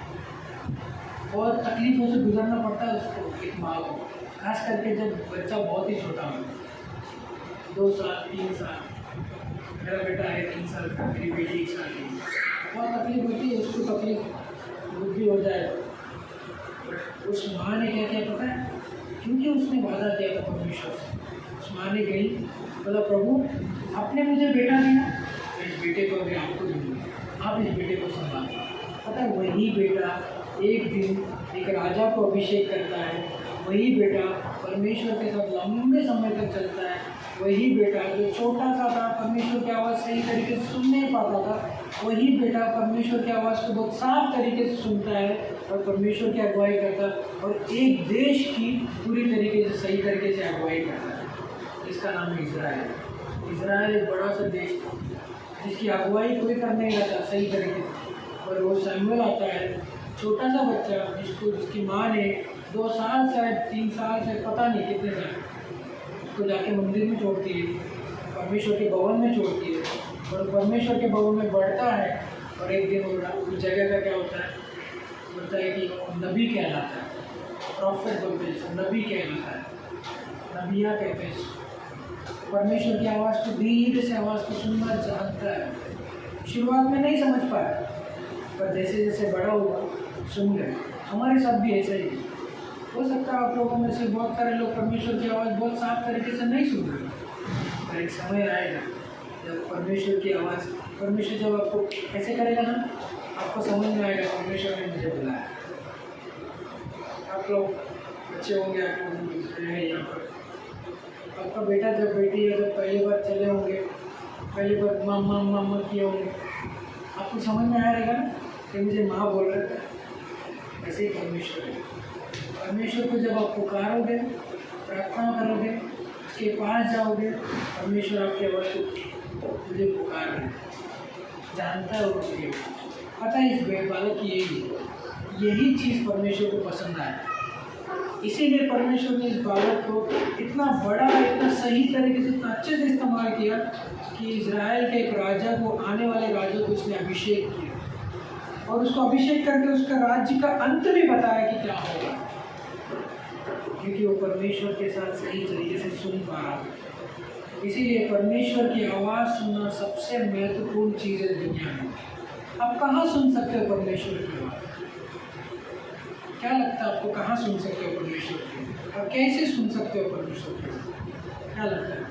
बहुत तकलीफ़ों से गुजरना पड़ता है उसको, एक माँ को, खास करके जब बच्चा बहुत ही छोटा हो, 2 साल 3 साल, मेरा बेटा है 3 साल का, मेरी बेटी 1 साल की, बहुत तकलीफ होती है, उसको तकलीफ बुद्धि हो जाए। उस माँ ने क्या किया पता है, क्योंकि उसने वादा किया था परमेश्वर से, उस माँ ने गई, बोला प्रभु आपने मुझे बेटा दिया, मैं इस बेटे को अभी आपको दूँगी, आप इस बेटे को संभालें। पता है वही बेटा एक दिन एक राजा को अभिषेक करता है, वही बेटा परमेश्वर के साथ लंबे समय तक चलता है, वही बेटा जो छोटा सा था, परमेश्वर की आवाज़ सही तरीके से सुन नहीं पाता था, वही बेटा परमेश्वर की आवाज़ को बहुत साफ तरीके से सुनता है और परमेश्वर की अगुवाई करता है, और एक देश की पूरी तरीके से सही तरीके से अगुवाई करता है। जिसका नाम है इजराइल। इजराइल एक बड़ा सा देश था जिसकी अगुवाई कोई करने नहीं था सही तरीके से। और वो शमूएल आता है, छोटा सा बच्चा जिसकी माँ ने 2 साल शायद 3 साल से पता नहीं कितने साल उसको जाके मंदिर में छोड़ती है, परमेश्वर के भवन में छोड़ती है। और परमेश्वर के भवन में बढ़ता है और एक दिन उस जगह का क्या होता है, बोलता है कि नबी कहलाता है, प्रॉफिट बोलते हैं, नबी कहलाता है, नबिया कहते हैं। परमेश्वर की आवाज़ को धीरे से आवाज़ को सुनना जानता है। शुरुआत में नहीं समझ पाया, पर जैसे जैसे बड़ा हुआ सुन गए। हमारे साथ भी ऐसा ही हो सकता है। आप लोगों में से बहुत सारे लोग परमेश्वर की आवाज़ बहुत साफ तरीके से नहीं सुन रहे, पर एक समय आएगा जब परमेश्वर की आवाज़, परमेश्वर जब आपको ऐसे करेगा ना, आपको समझ में आएगा परमेश्वर ने मुझे बुलाया। आप लोग बच्चे होंगे, आप लोग हैं यहाँ पर, आपका बेटा जब बेटी है जब पहली बार चले होंगे, पहली बार मामा मामा किए होंगे, आपको समझ में आया रहेगा ना कि मुझे माँ बोल रहा था। ऐसे ही परमेश्वर है। परमेश्वर को जब आप पुकारोगे, प्रार्थना करोगे, उसके पास जाओगे, परमेश्वर आपकी आवाज़ को मुझे पुकार रहे, जानता है वो मुझे पता है। इस बालक की यही चीज़ परमेश्वर को पसंद आया, इसीलिए परमेश्वर ने इस बालक को इतना बड़ा, इतना सही तरीके से, इतना अच्छे से इस्तेमाल किया कि इजराइल के एक राजा को, आने वाले राजा को उसने अभिषेक किया और उसको अभिषेक करके उसका राज्य का अंत भी बताया कि क्या होगा, क्योंकि वो परमेश्वर के साथ सही तरीके से सुन पा रहा था। इसीलिए परमेश्वर की आवाज़ सुनना सबसे महत्वपूर्ण चीज़ है दुनिया में। आप कहाँ सुन सकते हो परमेश्वर की आवाज़? क्या लगता है आपको, कहाँ सुन सकते हो परमेश्वर की, और कैसे सुन सकते हो परमेश्वर की? क्या लगता है?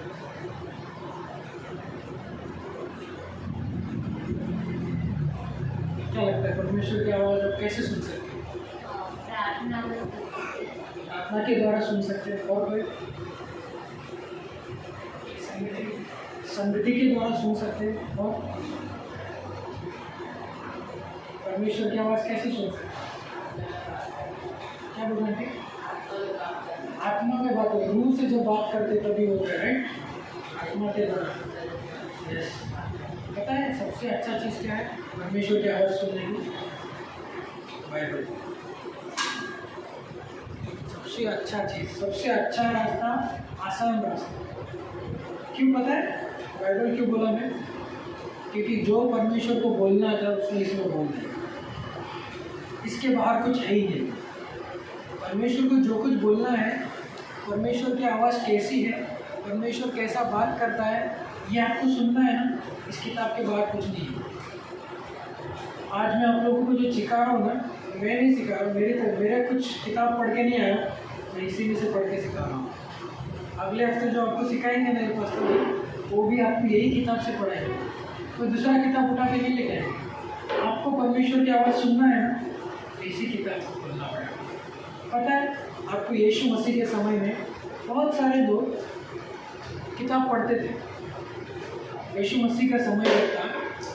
क्या लगता है परमेश्वर की आवाज़ आप कैसे सुन सकते हो? प्रार्थना के द्वारा सुन सकते हैं। और कोई संगति के द्वारा सुन सकते हैं। और परमेश्वर की आवाज़ कैसे सुन सकते हैं? क्या बोलना है? आत्मा में बात हो, रूह से जब बात करते तभी होता है, राइट? आत्मा के द्वारा। यस, पता है सबसे अच्छा चीज़ क्या है परमेश्वर की आवाज़ सुनने की? बाइबल। सबसे अच्छा चीज़, सबसे अच्छा रास्ता, आसान रास्ता। क्यों पता है बाइबल क्यों बोला मैं? क्योंकि जो परमेश्वर को बोलना था उसने इसमें बोल दिया, इसके बाहर कुछ है ही नहीं। परमेश्वर को जो कुछ बोलना है, परमेश्वर की आवाज़ कैसी है, परमेश्वर कैसा बात करता है, ये आपको सुनना है ना, इस किताब के बाहर कुछ नहीं है। आज मैं आप लोगों को जो सिखा रहा हूँ ना, मैं नहीं सिखा रहा हूँ, मेरा कुछ किताब पढ़ के नहीं आया, मैं इसी में से पढ़ के सिखा रहा हूँ। अगले हफ्ते जो आपको सिखाएंगे मेरे पास तो वो भी आपको यही किताब से पढ़ाएंगे, कोई दूसरा किताब उठा के नहीं लेके आएंगे। आपको परमेश्वर की आवाज़ सुनना है ना, इसी किताब को खोलना पड़ेगा। पता है आपको यीशु मसीह के समय में बहुत सारे लोग किताब पढ़ते थे। यीशु मसीह का समय जब था,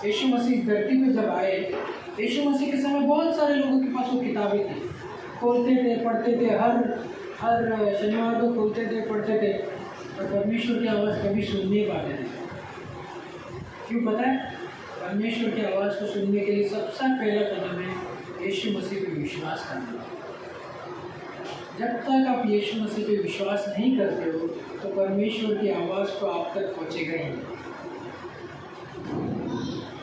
यीशु मसीह इस धरती पे जब आए, यीशु मसीह के समय बहुत सारे लोगों के पास वो किताबें थी, खोलते थे, पढ़ते थे, हर शनिवार को खोलते थे, पढ़ते थे, और परमेश्वर की आवाज़ कभी सुन नहीं पाते थे। क्यों पता है? परमेश्वर की आवाज़ को सुनने के लिए सबसे पहला कदम है यीशु मसीह पे विश्वास करना। जब तक आप यीशु मसीह पे विश्वास नहीं करते हो तो परमेश्वर की आवाज़ को आप तक पहुँचेगा ही नहीं।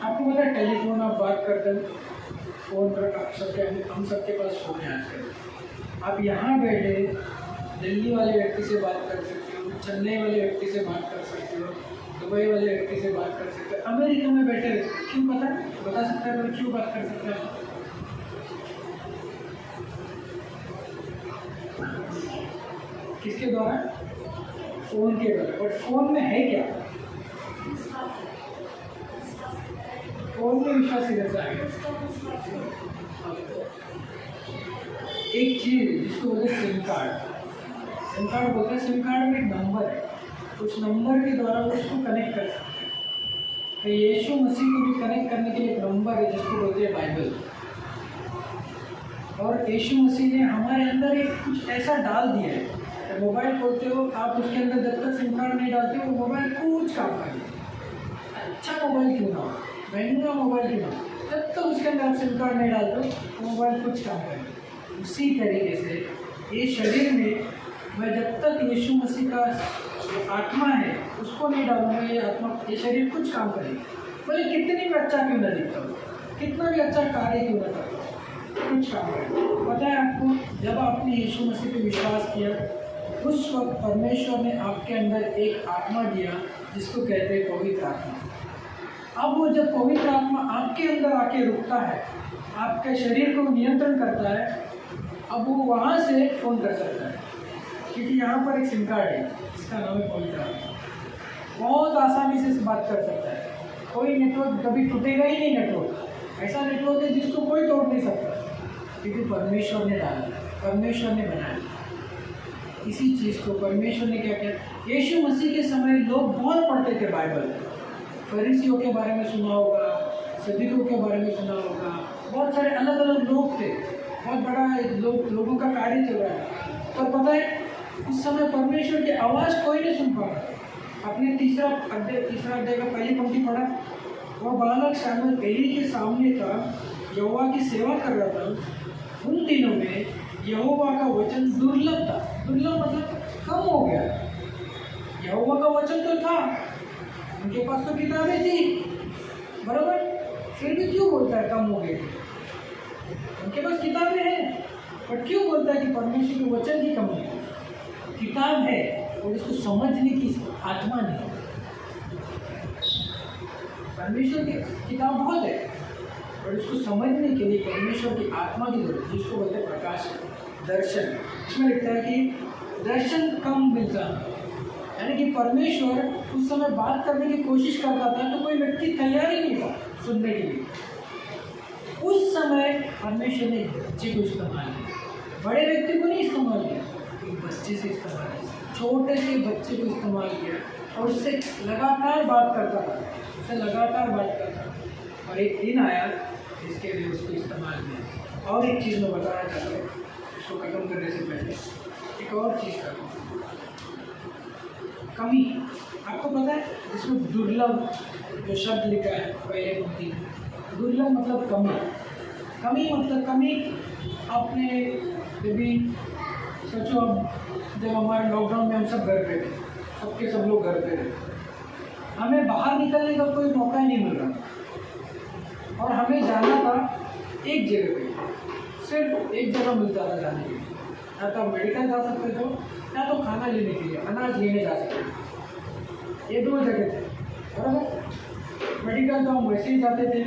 आपको पता है टेलीफोन आप बात करते हो, फ़ोन पर हम सबके पास फ़ोन है आजकल। आप यहाँ बैठे दिल्ली वाले व्यक्ति से बात कर सकते हो, चेन्नई वाले व्यक्ति से बात कर सकते हो, दुबई वाले व्यक्ति से बात कर सकते हो, अमेरिका में बैठे। क्यों पता बता सकता है क्यों बात कर सकते हैं? किसके द्वारा? फ़ोन के द्वारा। बट फ़ोन में है क्या? फ़ोन में विश्वास ही रहता है। एक चीज़ जिसको बोलते हैं सिम कार्ड, सिम कार्ड बोलते हैं। सिम कार्ड में एक नंबर है, उस नंबर के द्वारा वो उसको कनेक्ट कर सकते हैं। तो यीशु मसीह को भी कनेक्ट करने के लिए एक नंबर है जिसको बोलते हैं बाइबल। और यीशु मसीह ने हमारे अंदर एक कुछ ऐसा डाल दिया है तो मोबाइल खोलते हो आप, उसके अंदर जब तक सिम कार्ड नहीं डालते हो मोबाइल कुछ काम करेगा। अच्छा मोबाइल क्यों ना हो, महंगा मोबाइल क्यों ना हो, जब तक उसके अंदर आप सिम कार्ड नहीं डालते हो तो मोबाइल कुछ काम करेगा। उसी तरीके से ये शरीर में मैं जब तक यीशु मसीह का आत्मा है उसको नहीं डालूंगा, ये आत्मा ये शरीर कुछ काम करेगा। बोले कितनी भी अच्छा क्यों ना दिखता हो, कितना भी अच्छा कार्य क्यों ना करता हो, कुछ काम करेगा। पता है आपको, जब आपने यीशु मसीह पे विश्वास किया उस वक्त परमेश्वर ने आपके अंदर एक आत्मा दिया जिसको कहते हैं पवित्र आत्मा। अब वो जब पवित्र आत्मा आपके अंदर आके रुकता है, आपके शरीर को नियंत्रण करता है, अब वो वहाँ से फ़ोन कर सकता है, क्योंकि यहाँ पर एक सिम कार्ड है, इसका नाम है पवित्र आत्मा। बहुत आसानी से बात कर सकता है, कोई नेटवर्क कभी टूटेगा ही नहीं। नेटवर्क ऐसा नेटवर्क है जिसको कोई तोड़ नहीं सकता, क्योंकि परमेश्वर ने डाला, परमेश्वर ने बनाया। इसी चीज़ को परमेश्वर ने क्या किया, यीशु मसीह के समय लोग बहुत पढ़ते थे बाइबल, फरीसियों के बारे में सुना होगा, सदूकियों के बारे में सुना होगा, बहुत सारे अलग अलग लोग थे, बहुत बड़ा लोगों का कार्य चल रहा है। पर पता है उस समय परमेश्वर की आवाज़ कोई नहीं सुन पा रहा। अपने तीसरा अध्याय का पहली पंक्ति पढ़ा, वह बालक शमूएल एली के सामने था, यहोवा की सेवा कर रहा था। उन दिनों में यहोवा का वचन दुर्लभ था। दुर्लभ मतलब कम हो गया। यहोवा का वचन तो था, उनके पास तो किताबें थी, बराबर, फिर भी क्यों बोलता है कम हो गई? उनके पास किताबें हैं, पर क्यों बोलता है कि परमेश्वर के वचन की कमी है? किताब है और इसको समझने की आत्मा नहीं है। परमेश्वर की किताब बहुत है और इसको समझने के लिए परमेश्वर की आत्मा की जरूरत है, जिसको बोलते हैं प्रकाश, दर्शन। इसमें लिखता है कि दर्शन कम मिलता है, यानी कि परमेश्वर उस समय बात करने की कोशिश करता था तो कोई व्यक्ति तैयार ही नहीं था सुनने के लिए। उस समय परमेश्वर ने एक बच्चे को इस्तेमाल किया, बड़े व्यक्ति को नहीं इस्तेमाल किया, एक बच्चे से इस्तेमाल किया, छोटे से बच्चे को इस्तेमाल किया और उससे लगातार बात करता था, उससे लगातार बात करता था। और एक दिन आया जिसके लिए उसको इस्तेमाल किया। और एक चीज़ मैं बताना चाहता हूँ, इसको खत्म करने से पहले एक और चीज़ करता हूँ, कमी। आपको पता है जिसमें दुर्लभ जो शब्द लिखा है पहले पंक्ति में, दुर्लभ मतलब कमी। कमी मतलब कमी। आपने कभी सोचो, जब हमारे लॉकडाउन में हम सब घर पे थे, सब लोग घर पे थे, हमें बाहर निकलने का कोई मौका ही नहीं मिल रहा और हमें जाना था एक जगह पे, सिर्फ एक जगह मिलता था जाने के लिए, या तो मेडिकल जा सकते थे या तो खाना लेने के लिए अनाज लेने जा सकते थे। ये दो जगह थे, बराबर। मेडिकल तो हम वैसे ही जाते थे,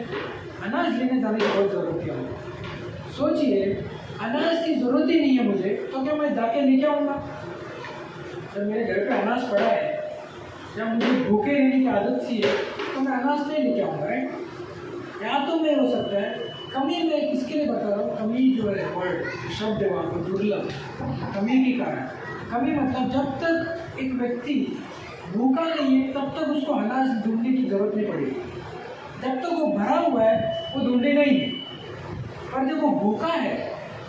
अनाज लेने जाने की बहुत ज़रूरत थी हमें। सोचिए, अनाज की ज़रूरत ही नहीं है मुझे, तो क्या मैं जाके लेके आऊँगा? जब मेरे घर पे अनाज पड़ा है, जब मुझे भूखे रहने की आदत सी है, तो मैं अनाज नहीं लेके आऊँगा, राइट? या तो मैं हो सकता है कमी, मैं किसके लिए बता रहा हूँ, कमी जो है वर्ड शब्द है वहाँ पर दुर्लभ, कमी के कारण। कमी मतलब जब तक एक व्यक्ति भूखा नहीं है तब तक उसको अनाज ढूंढने की जरूरत नहीं पड़ेगी। जब तक वो भरा हुआ है वो ढूंढेगा ही नहीं, पर जब वो भूखा है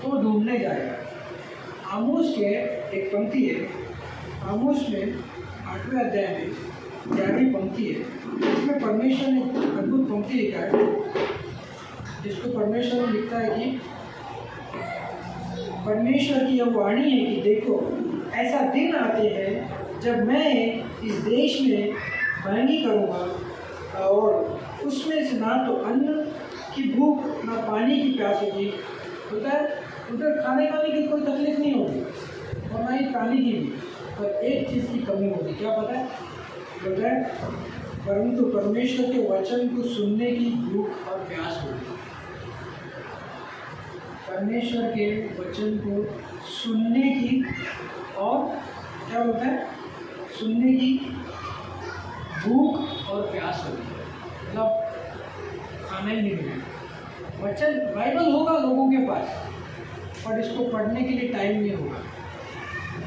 तो वो ढूंढने जाएगा। आमोस के एक पंक्ति है, आमोस में 8वें अध्याय में 11वीं पंक्ति है, इसमें परमेश्वर ने अद्भुत पंक्ति लिखा है, जिसको परमेश्वर ने लिखता है कि परमेश्वर की यह वाणी है कि देखो, ऐसा दिन आते हैं जब मैं इस देश में बैंगी करूँगा और उसमें से ना तो अन्न की भूख ना पानी की प्यास होगी। उधर खाने की कोई तकलीफ नहीं होगी और ना ही पानी की भी, पर एक चीज़ की कमी होगी। क्या पता है? बोलता है परंतु परमेश्वर के वचन को सुनने की भूख और प्यास होगी। परमेश्वर के वचन को सुनने की, और क्या होता है, सुनने की भूख और प्यास होगी, मतलब खाना ही नहीं मिलेगा। वचन बाइबल होगा लोगों के पास, पर इसको पढ़ने के लिए टाइम नहीं होगा।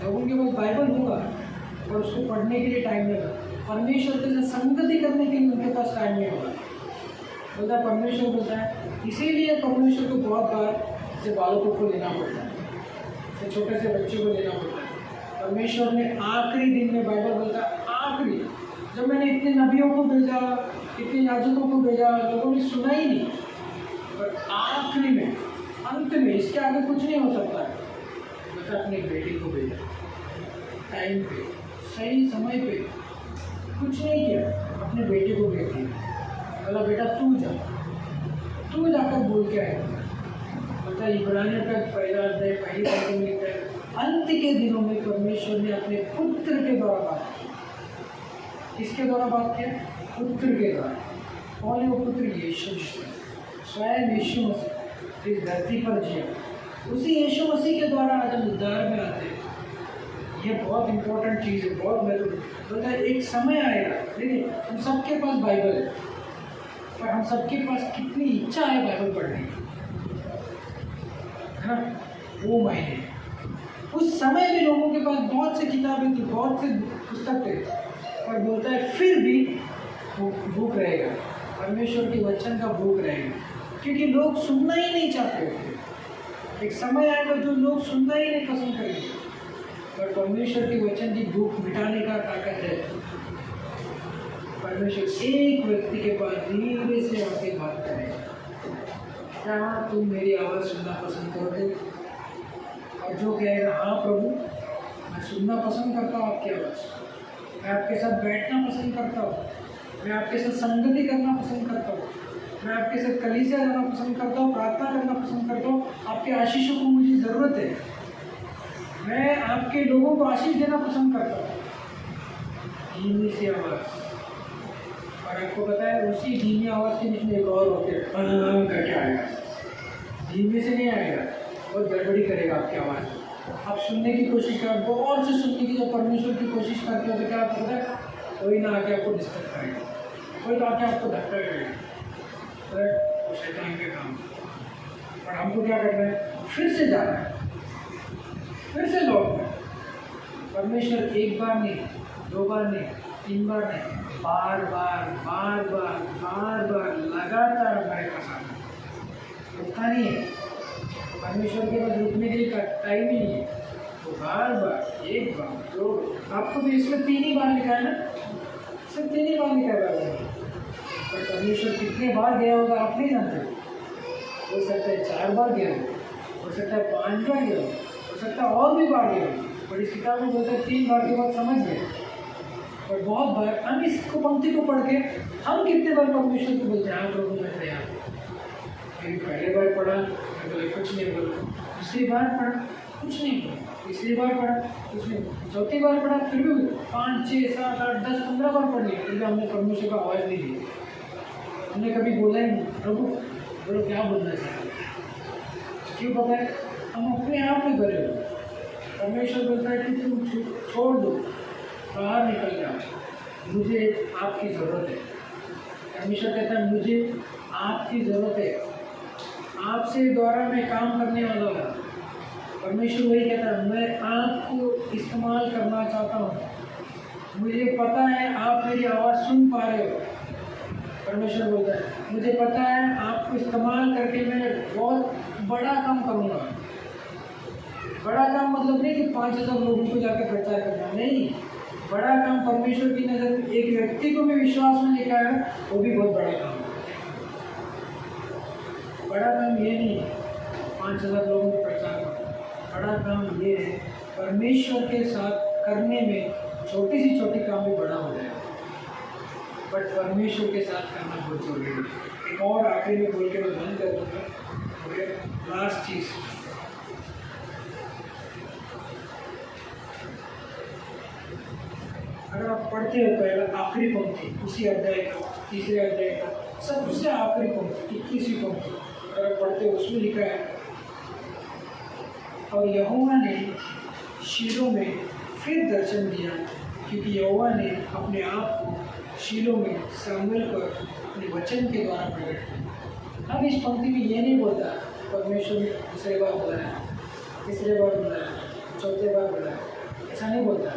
लोगों के पास बाइबल होगा पर उसको पढ़ने के लिए टाइम नहीं होगा। परमेश्वर के साथ संगति करने के लिए उनके पास टाइम नहीं होगा। बोलता है परमेश्वर बोलता है, इसीलिए परमेश्वर को बहुत बार से बालकों को लेना पड़ता है, से छोटे से बच्चों को लेना पड़ता है, परमेश्वर ने आखिरी दिन में, बाइबल बोलता है आखिरी, जब मैंने इतने नबियों को भेजा, इतने याजकों को भेजा, लोगों ने सुना ही नहीं, पर आखिरी में, अंत में, इसके आगे कुछ नहीं हो सकता है, मैं अपने बेटे को भेजा, टाइम पे, सही समय पे, कुछ नहीं किया, अपने बेटे को भेज दिया, बोला बेटा तू जाकर बोल के आएगा। बोलता इब्रानियों का पहला अध्याय पहली बात में लिखता है, अंत के दिनों में परमेश्वर ने अपने पुत्र के द्वारा बात की। किसके द्वारा बात किया? पुत्र के द्वारा। कौन है वो पुत्र? यीशु मसीह, स्वयं यीशु मसीह इस धरती पर जिया, उसी यीशु मसीह के द्वारा आज हम उद्धार में आते हैं। ये बहुत इंपॉर्टेंट चीज़ है, बहुत महत्वपूर्ण। बोलता है एक समय आएगा, देखिए हम सबके पास बाइबल है, पर हम सबके पास कितनी इच्छा है बाइबल पढ़ने की, है ना? वो मायने। उस समय भी लोगों के पास बहुत सी किताबें थी, बहुत से पुस्तक थे, पर बोलता है फिर भी भूख रहेगा, परमेश्वर के वचन का भूख रहेगा, क्योंकि लोग सुनना ही नहीं चाहते होते। एक समय आएगा जो लोग सुनना ही नहीं पसंद करेंगे, पर परमेश्वर के वचन की भूख मिटाने का ताकत है। परमेश्वर एक व्यक्ति के पास धीरे से आके बात करेगा, क्या तुम मेरी आवाज़ सुनना पसंद करोगे? और जो कहेगा हाँ प्रभु, मैं सुनना पसंद करता हूँ आपकी आवाज़, मैं आपके साथ बैठना पसंद करता हूँ, मैं आपके साथ संगति करना पसंद करता हूँ, मैं आपके साथ कलीसिया जाना पसंद करता हूँ, प्रार्थना करना पसंद करता हूँ, आपके आशीषों को मुझे ज़रूरत है, मैं आपके लोगों को आशीष देना पसंद करता हूँ। धीमी सी आवाज़, और आपको पता है उसी धीमी आवाज़ के बीच में एक और होते करके आएगा, धीमे से नहीं आएगा, बहुत गड़बड़ी करेगा आपकी आवाज़। आप सुनने की कोशिश कर, बहुत से सुनने की जब परमेश्वर की कोशिश करते हो तो क्या आपको पता है, कोई ना आके आपको डिस्टर्ब करेगा, कोई तो आके आपको धक्का करेगा, तो शैतान के काम। और हमको क्या करना है? फिर से जाना है, फिर से लौटना है। परमेश्वर एक बार नहीं, दो बार नहीं, तीन बार नहीं, बार बार लगातार हमारे पास आना है। रुकता नहीं है, परमेश्वर के पास रुकने के लिए टाइम ही नहीं है। तो बार बार, एक बार, दो, आपको भी इसमें 3 ही बार लिखा है ना, सिर्फ 3 ही बार लिखा है। पर परमेश्वर कितने बार गया होगा आप नहीं जानते। हो सकता है 4 बार गया हो सकता है 5 बार गया हो सकता है और भी बार गया हो, पर इस किताब में बोलता है 3 बार के बाद समझ गए। और बहुत बार हम इसको पंक्ति को पढ़ के हम कितने बार परमेश्वर को बोलते हैं हाँ प्रभु मैं तैयार हूँ। मेरी पहले बार पढ़ा, मैं बोले कुछ नहीं बोला, दूसरी बार पढ़ा कुछ नहीं बोला, तीसरी बार पढ़ा कुछ नहीं, चौथी बार पढ़ा फिर भी 5, 6, 7, 8, 10, 15 बार पढ़ लिया, फिर भी हमने परमेश्वर का आवाज़ नहीं दी। हमने कभी बोला ही नहीं प्रभु बोलो क्या बोलना चाहिए। क्यों पता है? हम अपने आप में भरे हो। परमेश्वर बोलता है कि तुम छोड़ दो, बाहर निकल जाओ, मुझे आपकी ज़रूरत है। परमेश्वर कहता है मुझे आपकी ज़रूरत है, आपसे द्वारा मैं काम करने वाला हूँ। परमेश्वर वही कहता है मैं आपको इस्तेमाल करना चाहता हूँ, मुझे पता है आप मेरी आवाज़ सुन पा रहे हो। परमेश्वर बोलता है मुझे पता है आपको इस्तेमाल करके मैं बहुत बड़ा काम करूँगा। बड़ा काम मतलब नहीं कि 5000 लोगों को जाकर प्रचार करना, नहीं। बड़ा काम परमेश्वर की नज़र में एक व्यक्ति को भी विश्वास में लेकर आएगा, वो भी बहुत बड़ा काम है। बड़ा काम ये नहीं है 5000 लोगों को प्रचार करना, बड़ा काम ये है परमेश्वर के साथ करने में छोटी सी छोटी काम भी बड़ा हो जाएगा, बट परमेश्वर के साथ करना बहुत जरूरी है। एक और आखिरी में बोल के मैं बंद कर दूँगा। लास्ट चीज़, अगर आप पढ़ते हो पहला आखिरी पंक्ति उसी अध्याय का, तीसरे अध्याय का सबसे आखिरी पंक्ति 21वीं पंक्ति अगर आप पढ़ते हो उसमें लिखा है और यहोवा ने शीलो में फिर दर्शन दिया, क्योंकि यहोवा ने अपने आप को शीलो में सामुएल पर अपने वचन के द्वारा प्रकट किया। अब इस पंक्ति में ये नहीं बोलता परमेश्वर ने दूसरे बार बुलाया, तीसरे बार बुलाया, चौथे बार बुलाया, ऐसा नहीं बोलता।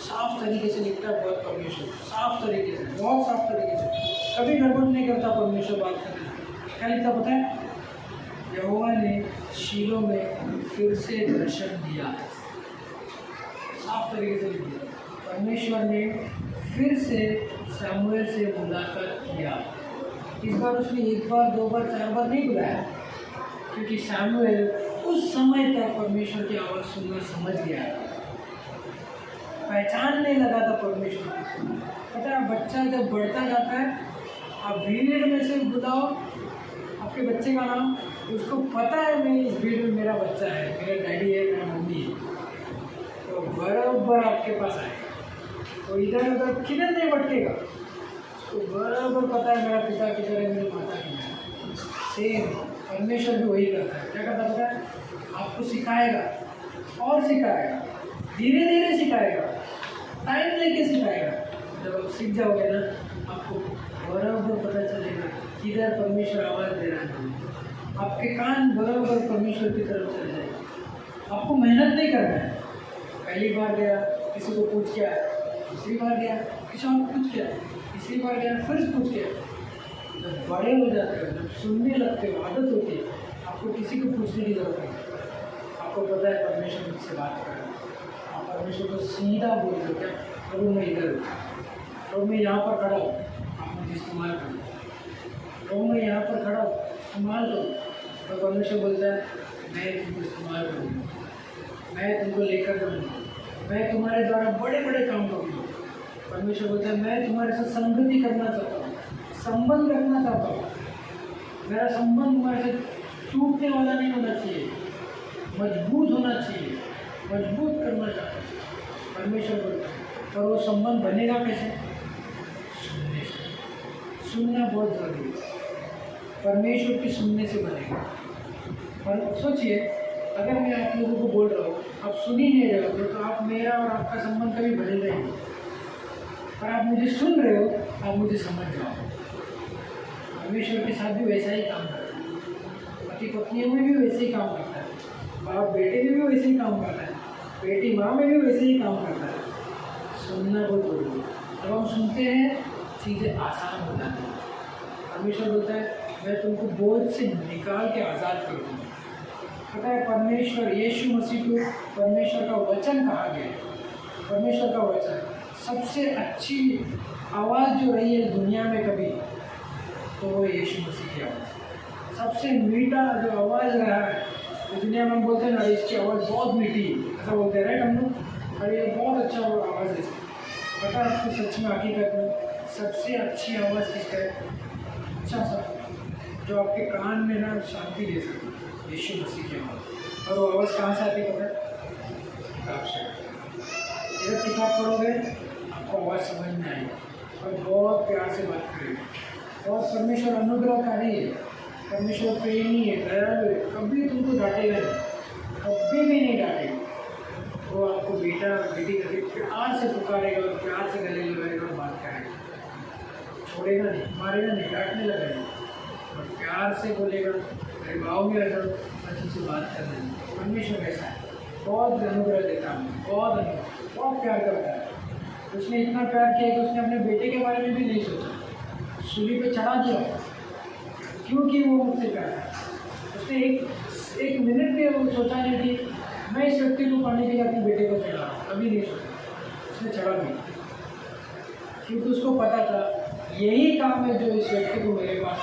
साफ तरीके से लिखता है बहुत परमेश्वर, साफ तरीके से, बहुत साफ तरीके से, कभी गड़बड़ नहीं करता परमेश्वर बात करने। क्या लिखता पता है? यहोवा ने शीलो में फिर से दर्शन दिया। साफ तरीके से लिख दिया। परमेश्वर ने फिर से शमूएल से मुलाकात किया। इस बार उसने 1 बार 2 बार 4 बार नहीं बुलाया, क्योंकि शमूएल उस समय तक परमेश्वर की आवाज़ सुनना समझ गया था, पहचानने लगा था परमेश्वर को। पता है, बच्चा जब बढ़ता जाता है, आप भीड़ में से बुलाओ आपके बच्चे का नाम, उसको पता है मैं इस भीड़ में मेरा बच्चा है, मेरा डैडी है, मेरा मम्मी है, तो बराबर आपके पास आएगा। तो इधर उधर किधर नहीं भटकेगा, तो बराबर पता है मेरा पिता किधर है, मेरी माता किधर है। सेम परमेश्वर भी वही करता है। क्या करता पता है, आपको सिखाएगा और सिखाएगा, धीरे धीरे सिखाएगा, टाइम लेके सिखाएगा। जब आप सीख जाओगे ना, आपको बराबर पता चलेगा किधर परमेश्वर आवाज़ दे रहा है। आपके कान बराबर परमेश्वर की तरफ चले जाएगा। आपको मेहनत नहीं करना है। पहली बार गया, किसी को पूछ के आया, दूसरी बार गया, किसी और को पूछ के आया, तीसरी बार गया, फिर पूछ के आया। जब बड़े हो जाते हो, जब सुनने लगते हो, आदत होती है, आपको किसी को पूछने की जरूरत नहीं। आपको पता है परमेश्वर मुझसे बात कर रहा है। आप परमेश्वर को सीधा बोल दो, क्या प्रभु मैं इधर हूँ, प्रभु मैं यहाँ पर खड़ा हूँ, आप मुझे इस्तेमाल करो, प्रभु मैं यहाँ पर खड़ा हूँ, इस्तेमाल करो। तो परमेश्वर बोलता है मैं तुमको इस्तेमाल करूँगा, मैं तुमको लेकर जाऊँगा, मैं तुम्हारे द्वारा बड़े बड़े काम करूँगा। परमेश्वर बोलता है मैं तुम्हारे साथ संगति करना चाहता हूँ, संबंध रखना चाहता हूँ। मेरा संबंध तुम्हारे साथ टूटने वाला नहीं होना चाहिए, मजबूत होना चाहिए, मजबूत करना चाहता हूँ। परमेश्वर बोलता है, पर वो संबंध बनेगा कैसे? सुनने से। सुनना बहुत ज़रूरी है, परमेश्वर की सुनने से बनेगा। पर सोचिए, अगर मैं आप लोगों को बोल रहा हूँ, आप सुन ही नहीं रहे हो, तो आप मेरा और आपका संबंध कभी बनेगा ही नहीं। पर आप मुझे सुन रहे हो, आप मुझे समझ जाओ। परमेश्वर के साथ भी वैसा ही काम करता है, पति पत्नियों में भी वैसे ही काम करता है, बाप बेटे में भी वैसे ही काम करता है, बेटी माँ में भी वैसे ही काम करता है। सुनना बहुत जरूरी है। जब हम सुनते हैं, चीज़ें आसान हो जाती हैं। परमेश्वर बोलता है मैं तुमको बोझ से निकाल के आज़ाद कर दूँगा। पता है, परमेश्वर यीशु मसीह को परमेश्वर का वचन कहा गया है। परमेश्वर का वचन सबसे अच्छी आवाज़ जो रही है दुनिया में कभी, तो वो यीशु मसीह की आवाज़। सबसे मीठा जो आवाज़ रहा है, तो दुनिया में हम बोलते हैं ना इसकी आवाज़ बहुत मीठी है, ऐसा बोलते हैं राइट हम लोग, और ये बहुत अच्छा आवाज़ है इसकी। पता है आपको सच में हकीकत में सबसे अच्छी आवाज़ किसका है? अच्छा सा जो आपके कान में ना शांति दे सके, यीशु मसीह की आवाज़। और वो आवाज़ कहाँ से आती है पता है? किताब से। जब किताब पढ़ोगे आपको आवाज़ समझ में आएगी और बहुत प्यार से बात करेगी। और परमेश्वर अनुग्रहकारी है, परमेश्वर प्रेमी है, दयालु है, कभी तुमको डांटेगा नहीं, कभी भी नहीं डांटेगा। वो आपको बेटा बेटी करके प्यार से पुकारेगा और प्यार से गले लगाएगा और बात करेगा, छोड़ेगा नहीं, मारेगा नहीं, डांटने लगेगा और प्यार से बोलेगा मेरे भाव में रह मैं तुमसे बात कर रही हूँ। परमेश्वर ऐसा है, बहुत अनुग्रह देता है, बहुत प्यार करता है। उसने इतना प्यार किया कि उसने अपने बेटे के बारे में भी नहीं सोचा, सूली पे चढ़ा दिया, क्योंकि वो मुझसे प्यार है। उसने एक मिनट भी वो सोचा नहीं कि मैं इस व्यक्ति को पाने के लिए अपने बेटे को चढ़ा, कभी नहीं सोचा, उसने चढ़ा दिया, क्योंकि उसको पता था यही काम है जो इस व्यक्ति को मेरे पास,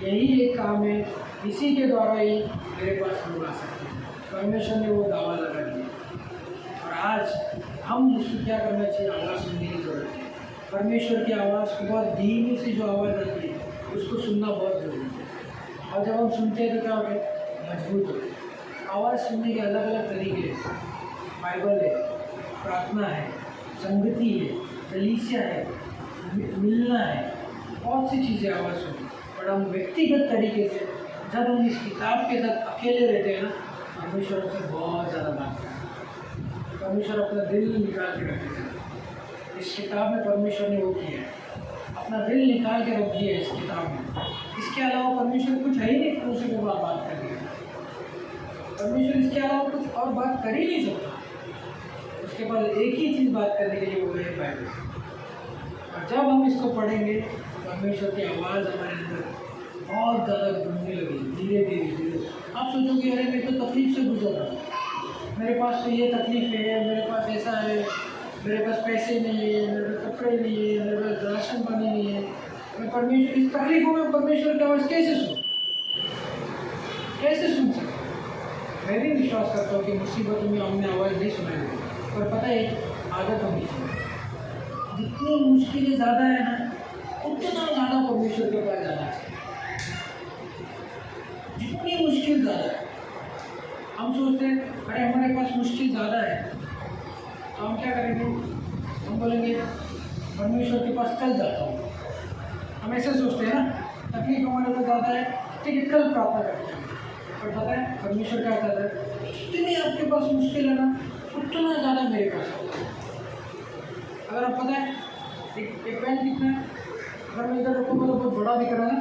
यही एक काम है, इसी के द्वारा ही मेरे पास लोग आ सकते हैं। परमेश्वर ने वो दावा लगा दिया और आज हम उसको क्या करना चाहिए? आवाज़ सुनने की ज़रूरत है। परमेश्वर की आवाज़ को बहुत धीमी सी जो आवाज़ आती है उसको सुनना बहुत ज़रूरी है। और जब हम सुनते हैं तो क्या होता है? मजबूत होते हैं। आवाज़ सुनने के अलग अलग तरीके हैं, बाइबल है, प्रार्थना है, संगति है, कलीसिया है, मिलना है, बहुत सी चीज़ें आवाज़ सुननी। और हम व्यक्तिगत तरीके से जब हम इस किताब के साथ अकेले रहते हैं ना, परमेश्वर से बहुत ज़्यादा बात करते हैं। परमेश्वर अपना दिल निकाल के रख देते हैं। इस किताब में परमेश्वर ने वो किया है, अपना दिल निकाल के रख दिया है इस किताब में। इसके अलावा परमेश्वर कुछ है ही नहीं दूसरे के बाद बात करने का। परमेश्वर इसके अलावा कुछ और बात कर ही नहीं सकता। उसके पास एक ही चीज़ बात करने के लिए वो है बाइबल। और जब हम इसको पढ़ेंगे परमेश्वर की आवाज़ हमारे अंदर बहुत ज़्यादा घूमने लगी, धीरे धीरे धीरे। आप सोचोगे अरे मैं तो तकलीफ से गुजर रहा हूँ, मेरे पास तो ये तकलीफ है, मेरे पास ऐसा है, मेरे पास पैसे नहीं है, मेरे पास कपड़े नहीं है, मेरे पास राशन पानी नहीं है, मैं परमेश्वर इस तकलीफों में परमेश्वर की आवाज़ कैसे सुन सकता? मैं भी विश्वास करता हूँ कि मुसीबतों में हमने आवाज़ नहीं सुनाई, पर पता है आदत होनी चाहिए। जितनी मुश्किलें ज़्यादा है ना, उतना ज़्यादा परमेश्वर के पास जाना चाहिए। जितनी मुश्किल ज़्यादा है, हम सोचते हैं अरे हमारे पास मुश्किल ज़्यादा है, तो हम क्या करेंगे? हम बोलेंगे परमेश्वर के पास कल जाता हूँ। हम ऐसे सोचते हैं ना, तकलीफ हमारे पास ज़्यादा है, ठीक है कल प्रार्थना करते हैं। पर पता है परमेश्वर क्या चाहता है? जितनी आपके पास मुश्किल है ना, उतना ज़्यादा मेरे पास है। अगर आप पता है एक पेन कितना है, अगर मैं इधर रखूँगा तो बहुत बड़ा दिख रहा है,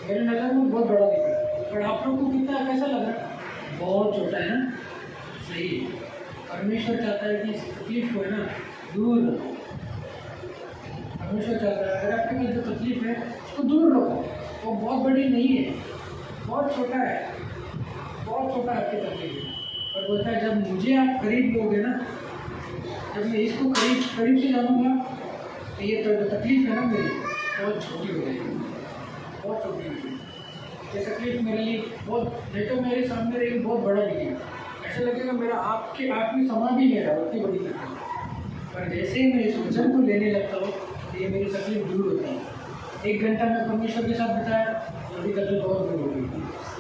मेरे नज़र में बहुत बड़ा दिख रहा है, पर आप लोग को कितना कैसा लग रहा है? बहुत छोटा है ना। सही है। परमेश्वर चाहता है कि इस तकलीफ को है ना दूर रखो। परमेश्वर चाहता है अगर आपके पास जो तकलीफ है उसको दूर रखो, वो बहुत बड़ी नहीं है, बहुत छोटा है, बहुत छोटा आपकी तकलीफ है। और बोलता है जब मुझे आप करीब लोगे ना, जब मैं इसको करीब से जानूंगा, तो ये जो तकलीफ है ना मेरी बहुत छोटी हो जाएगी, बहुत छोटी हो जाएगी। ये तकलीफ मेरे लिए बहुत, नहीं तो मेरे सामने रहेगी बहुत बड़ा दिखेगा, ऐसा लगेगा मेरा आपके आप में समा भी नहीं रहा, उतनी बड़ी तकलीफ। पर जैसे ही मैं इस वजन को लेने लगता हूँ तो ये मेरी तकलीफ दूर होती है। 1 घंटा मैं परमेश्वर के साथ बिताया, थोड़ी तकलीफ और दूर हो गई।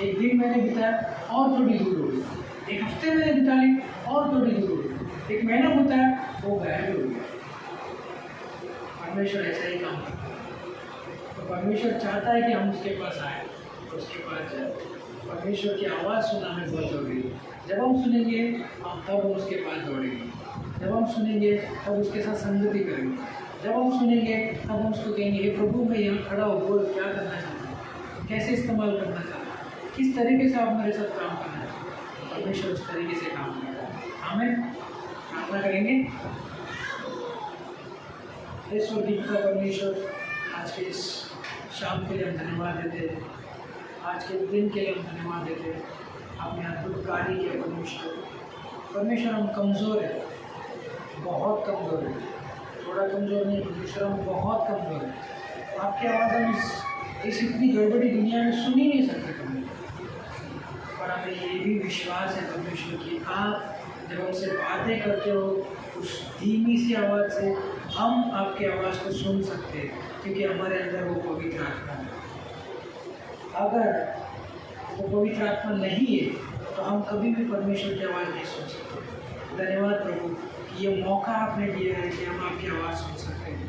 1 दिन मैंने बिताया और थोड़ी दूर हो गई। 1 हफ्ते मैंने बिता ली और थोड़ी दूर हो गई। 1 महीना बिताया वो गायब हो गया। परमेश्वर ऐसा ही काम करता है। तो परमेश्वर चाहता है कि हम उसके पास आए, उसके पास जाए। परमेश्वर की आवाज़ सुनना हमें बहुत जरूरी है। जब हम सुनेंगे हम तब उसके पास दौड़ेंगे, जब हम सुनेंगे तब उसके साथ संगति करेंगे, जब हम सुनेंगे तब हम उसको कहेंगे हे प्रभु मैं यहाँ खड़ा हो, बोल क्या करना चाहता हूँ, कैसे इस्तेमाल करना चाहता हूँ, किस तरीके से आप मेरे साथ काम करना चाहते हैं। परमेश्वर उस तरीके से काम करता है। हमें प्रार्थना करेंगे। स्वर्गीय परमेश्वर, आज के इस शाम के लिए हम धन्यवाद देते हैं, आज के दिन के लिए हम धन्यवाद देते हैं। आपने अद्भुत कार्य किया परमेश्वर। हम कमज़ोर हैं, बहुत कमज़ोर हैं, थोड़ा कमज़ोर नहीं परमेश्वर, हम बहुत कमज़ोर हैं। आपकी आवाज़ हम इस इतनी गड़बड़ी दुनिया में सुन ही नहीं सकते परमेश्वर। पर हमें ये भी विश्वास है परमेश्वर कि आप जब हमसे बातें करते हो उस धीमी सी आवाज़ से हम आपकी आवाज़ को सुन सकते हैं, क्योंकि हमारे अंदर वो पवित्र आत्मा है। अगर वो पवित्र आत्मा नहीं है तो हम कभी भी परमेश्वर की आवाज़ नहीं सुन सकते। धन्यवाद प्रभु कि ये मौका आपने दिया है कि हम आपकी आवाज़ सुन सकते हैं।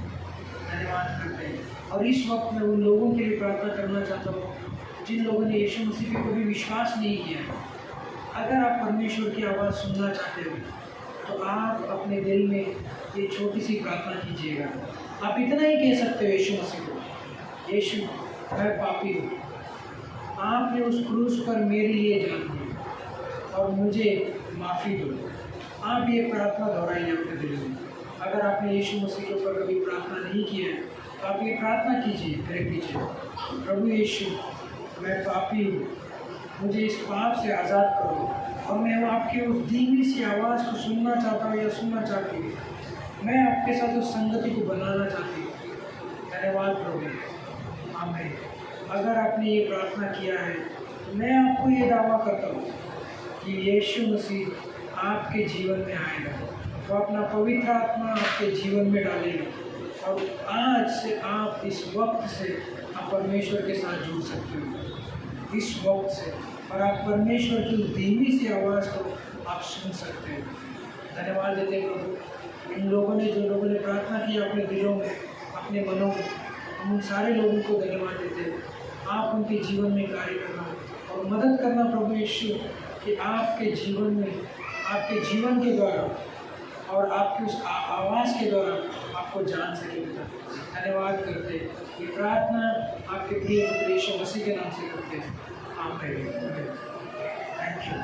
धन्यवाद करते हैं। और इस वक्त मैं उन लोगों के लिए प्रार्थना करना चाहता हूँ जिन लोगों ने यीशु मसीह पे कभी विश्वास नहीं किया है। अगर आप परमेश्वर की आवाज़ सुनना चाहते हो तो आप अपने दिल में ये छोटी सी प्रार्थना कीजिएगा। आप इतना ही कह सकते हो यीशु मसीह को, यीशु मैं पापी हूँ, आपने उस क्रूस पर मेरे लिए जान दिया और मुझे माफ़ी दो। आप ये प्रार्थना दोहराइए अपने दिल में। अगर आपने यीशु मसीह के ऊपर कभी प्रार्थना नहीं किया है तो आप ये प्रार्थना कीजिए मेरे पीछे, प्रभु यीशु मैं पापी हूँ, मुझे इस पाप से आज़ाद करो और मैं आपकी उस धीमी सी आवाज़ को सुनना चाहता हूँ या सुनना चाहती हूँ। मैं आपके साथ उस संगति को बनाना चाहती हूँ। धन्यवाद प्रभु। आमीन। अगर आपने ये प्रार्थना किया है तो मैं आपको ये दावा करता हूँ कि यीशु मसीह आपके जीवन में आएगा, वो अपना पवित्र आत्मा आपके जीवन में डालेगा और आज से आप इस वक्त से आप परमेश्वर के साथ जुड़ सकते हो, इस वक्त से, और आप परमेश्वर की धीमी सी आवाज़ को आप सुन सकते हो। धन्यवाद देते हैं प्रभु इन लोगों ने, जो लोगों ने प्रार्थना की अपने दिलों में, अपने मनों में, हम उन सारे लोगों को धन्यवाद देते हैं। आप उनके जीवन में कार्य करना और मदद करना प्रभु यीशु कि आपके जीवन में, आपके जीवन के द्वारा और आपकी उस आवाज़ के द्वारा आपको जान सके। धन्यवाद करते हैं। ये प्रार्थना आपके प्रिय पुत्र यीशु मसीह के नाम से करते हैं। आमीन। Thank you.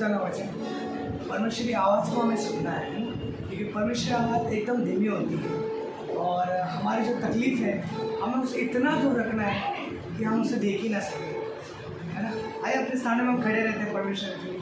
परमेश्वर का वचन, परमेश्वर की आवाज़ को हमें सुनना है ना, क्योंकि परमेश्वर की आवाज़ एकदम धीमी होती है और हमारी जो तकलीफ़ है हमें उसे इतना दूर रखना है कि हम उसे देख ही ना सकें, है ना। आइए अपने स्थान में हम खड़े रहते हैं परमेश्वर के लिए।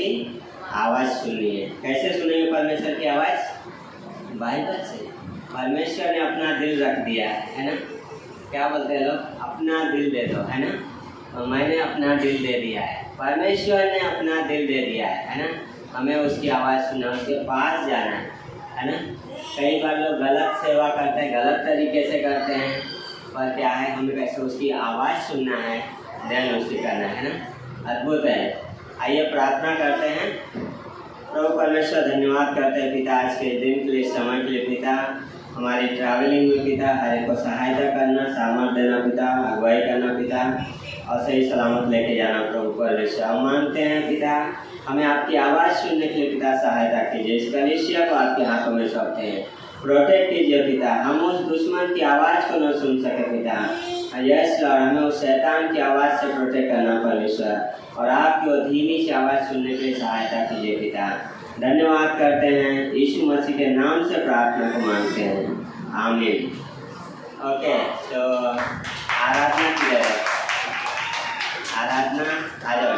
की आवाज़ सुननी है। कैसे सुनेंगे परमेश्वर की आवाज़? बाइबल से। परमेश्वर ने अपना दिल रख दिया है ना। क्या बोलते हैं लोग? अपना दिल दे दो, है ना। तो मैंने अपना दिल दे दिया है, परमेश्वर ने अपना दिल दे दिया है ना। हमें उसकी आवाज़ सुनना, उसके पास जाना है ना। कई बार लोग गलत सेवा करते हैं, गलत तरीके से करते हैं, पर क्या है, हमें कैसे उसकी आवाज़ सुनना है, ध्यान उसकी करना है ना। अद्भुत है। आइए प्रार्थना करते हैं। प्रभु परमेश्वर धन्यवाद करते हैं पिता, आज के दिन के लिए, समय के लिए पिता। हमारी ट्रैवलिंग में पिता हर एक को सहायता करना, सामर्थ्य देना पिता, अगुवाई करना पिता, और सही सलामत लेके जाना प्रभु परमेश्वर। हम मांगते हैं पिता, हमें आपकी आवाज़ सुनने के लिए पिता सहायता कीजिए। इस कलीसिया को आपके हाथों में सौंपते हैं, प्रोटेक्ट कीजिए पिता। हम उस दुश्मन की आवाज़ को न सुन सके पिता। यस लॉर्ड, हमें उस शैतान की आवाज़ से प्रोटेक्ट करना परमेश्वर, और आपकी वो धीमी सी आवाज़ सुनने के लिए सहायता कीजिए पिता। धन्यवाद करते हैं, यीशु मसीह के नाम से प्रार्थना को मांगते हैं, आमीन। ओके, तो आराधना की जाए। आराधना आ जाओ।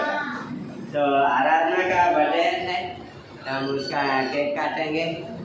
तो आराधना का बर्थडे है, हम उसका केक काटेंगे।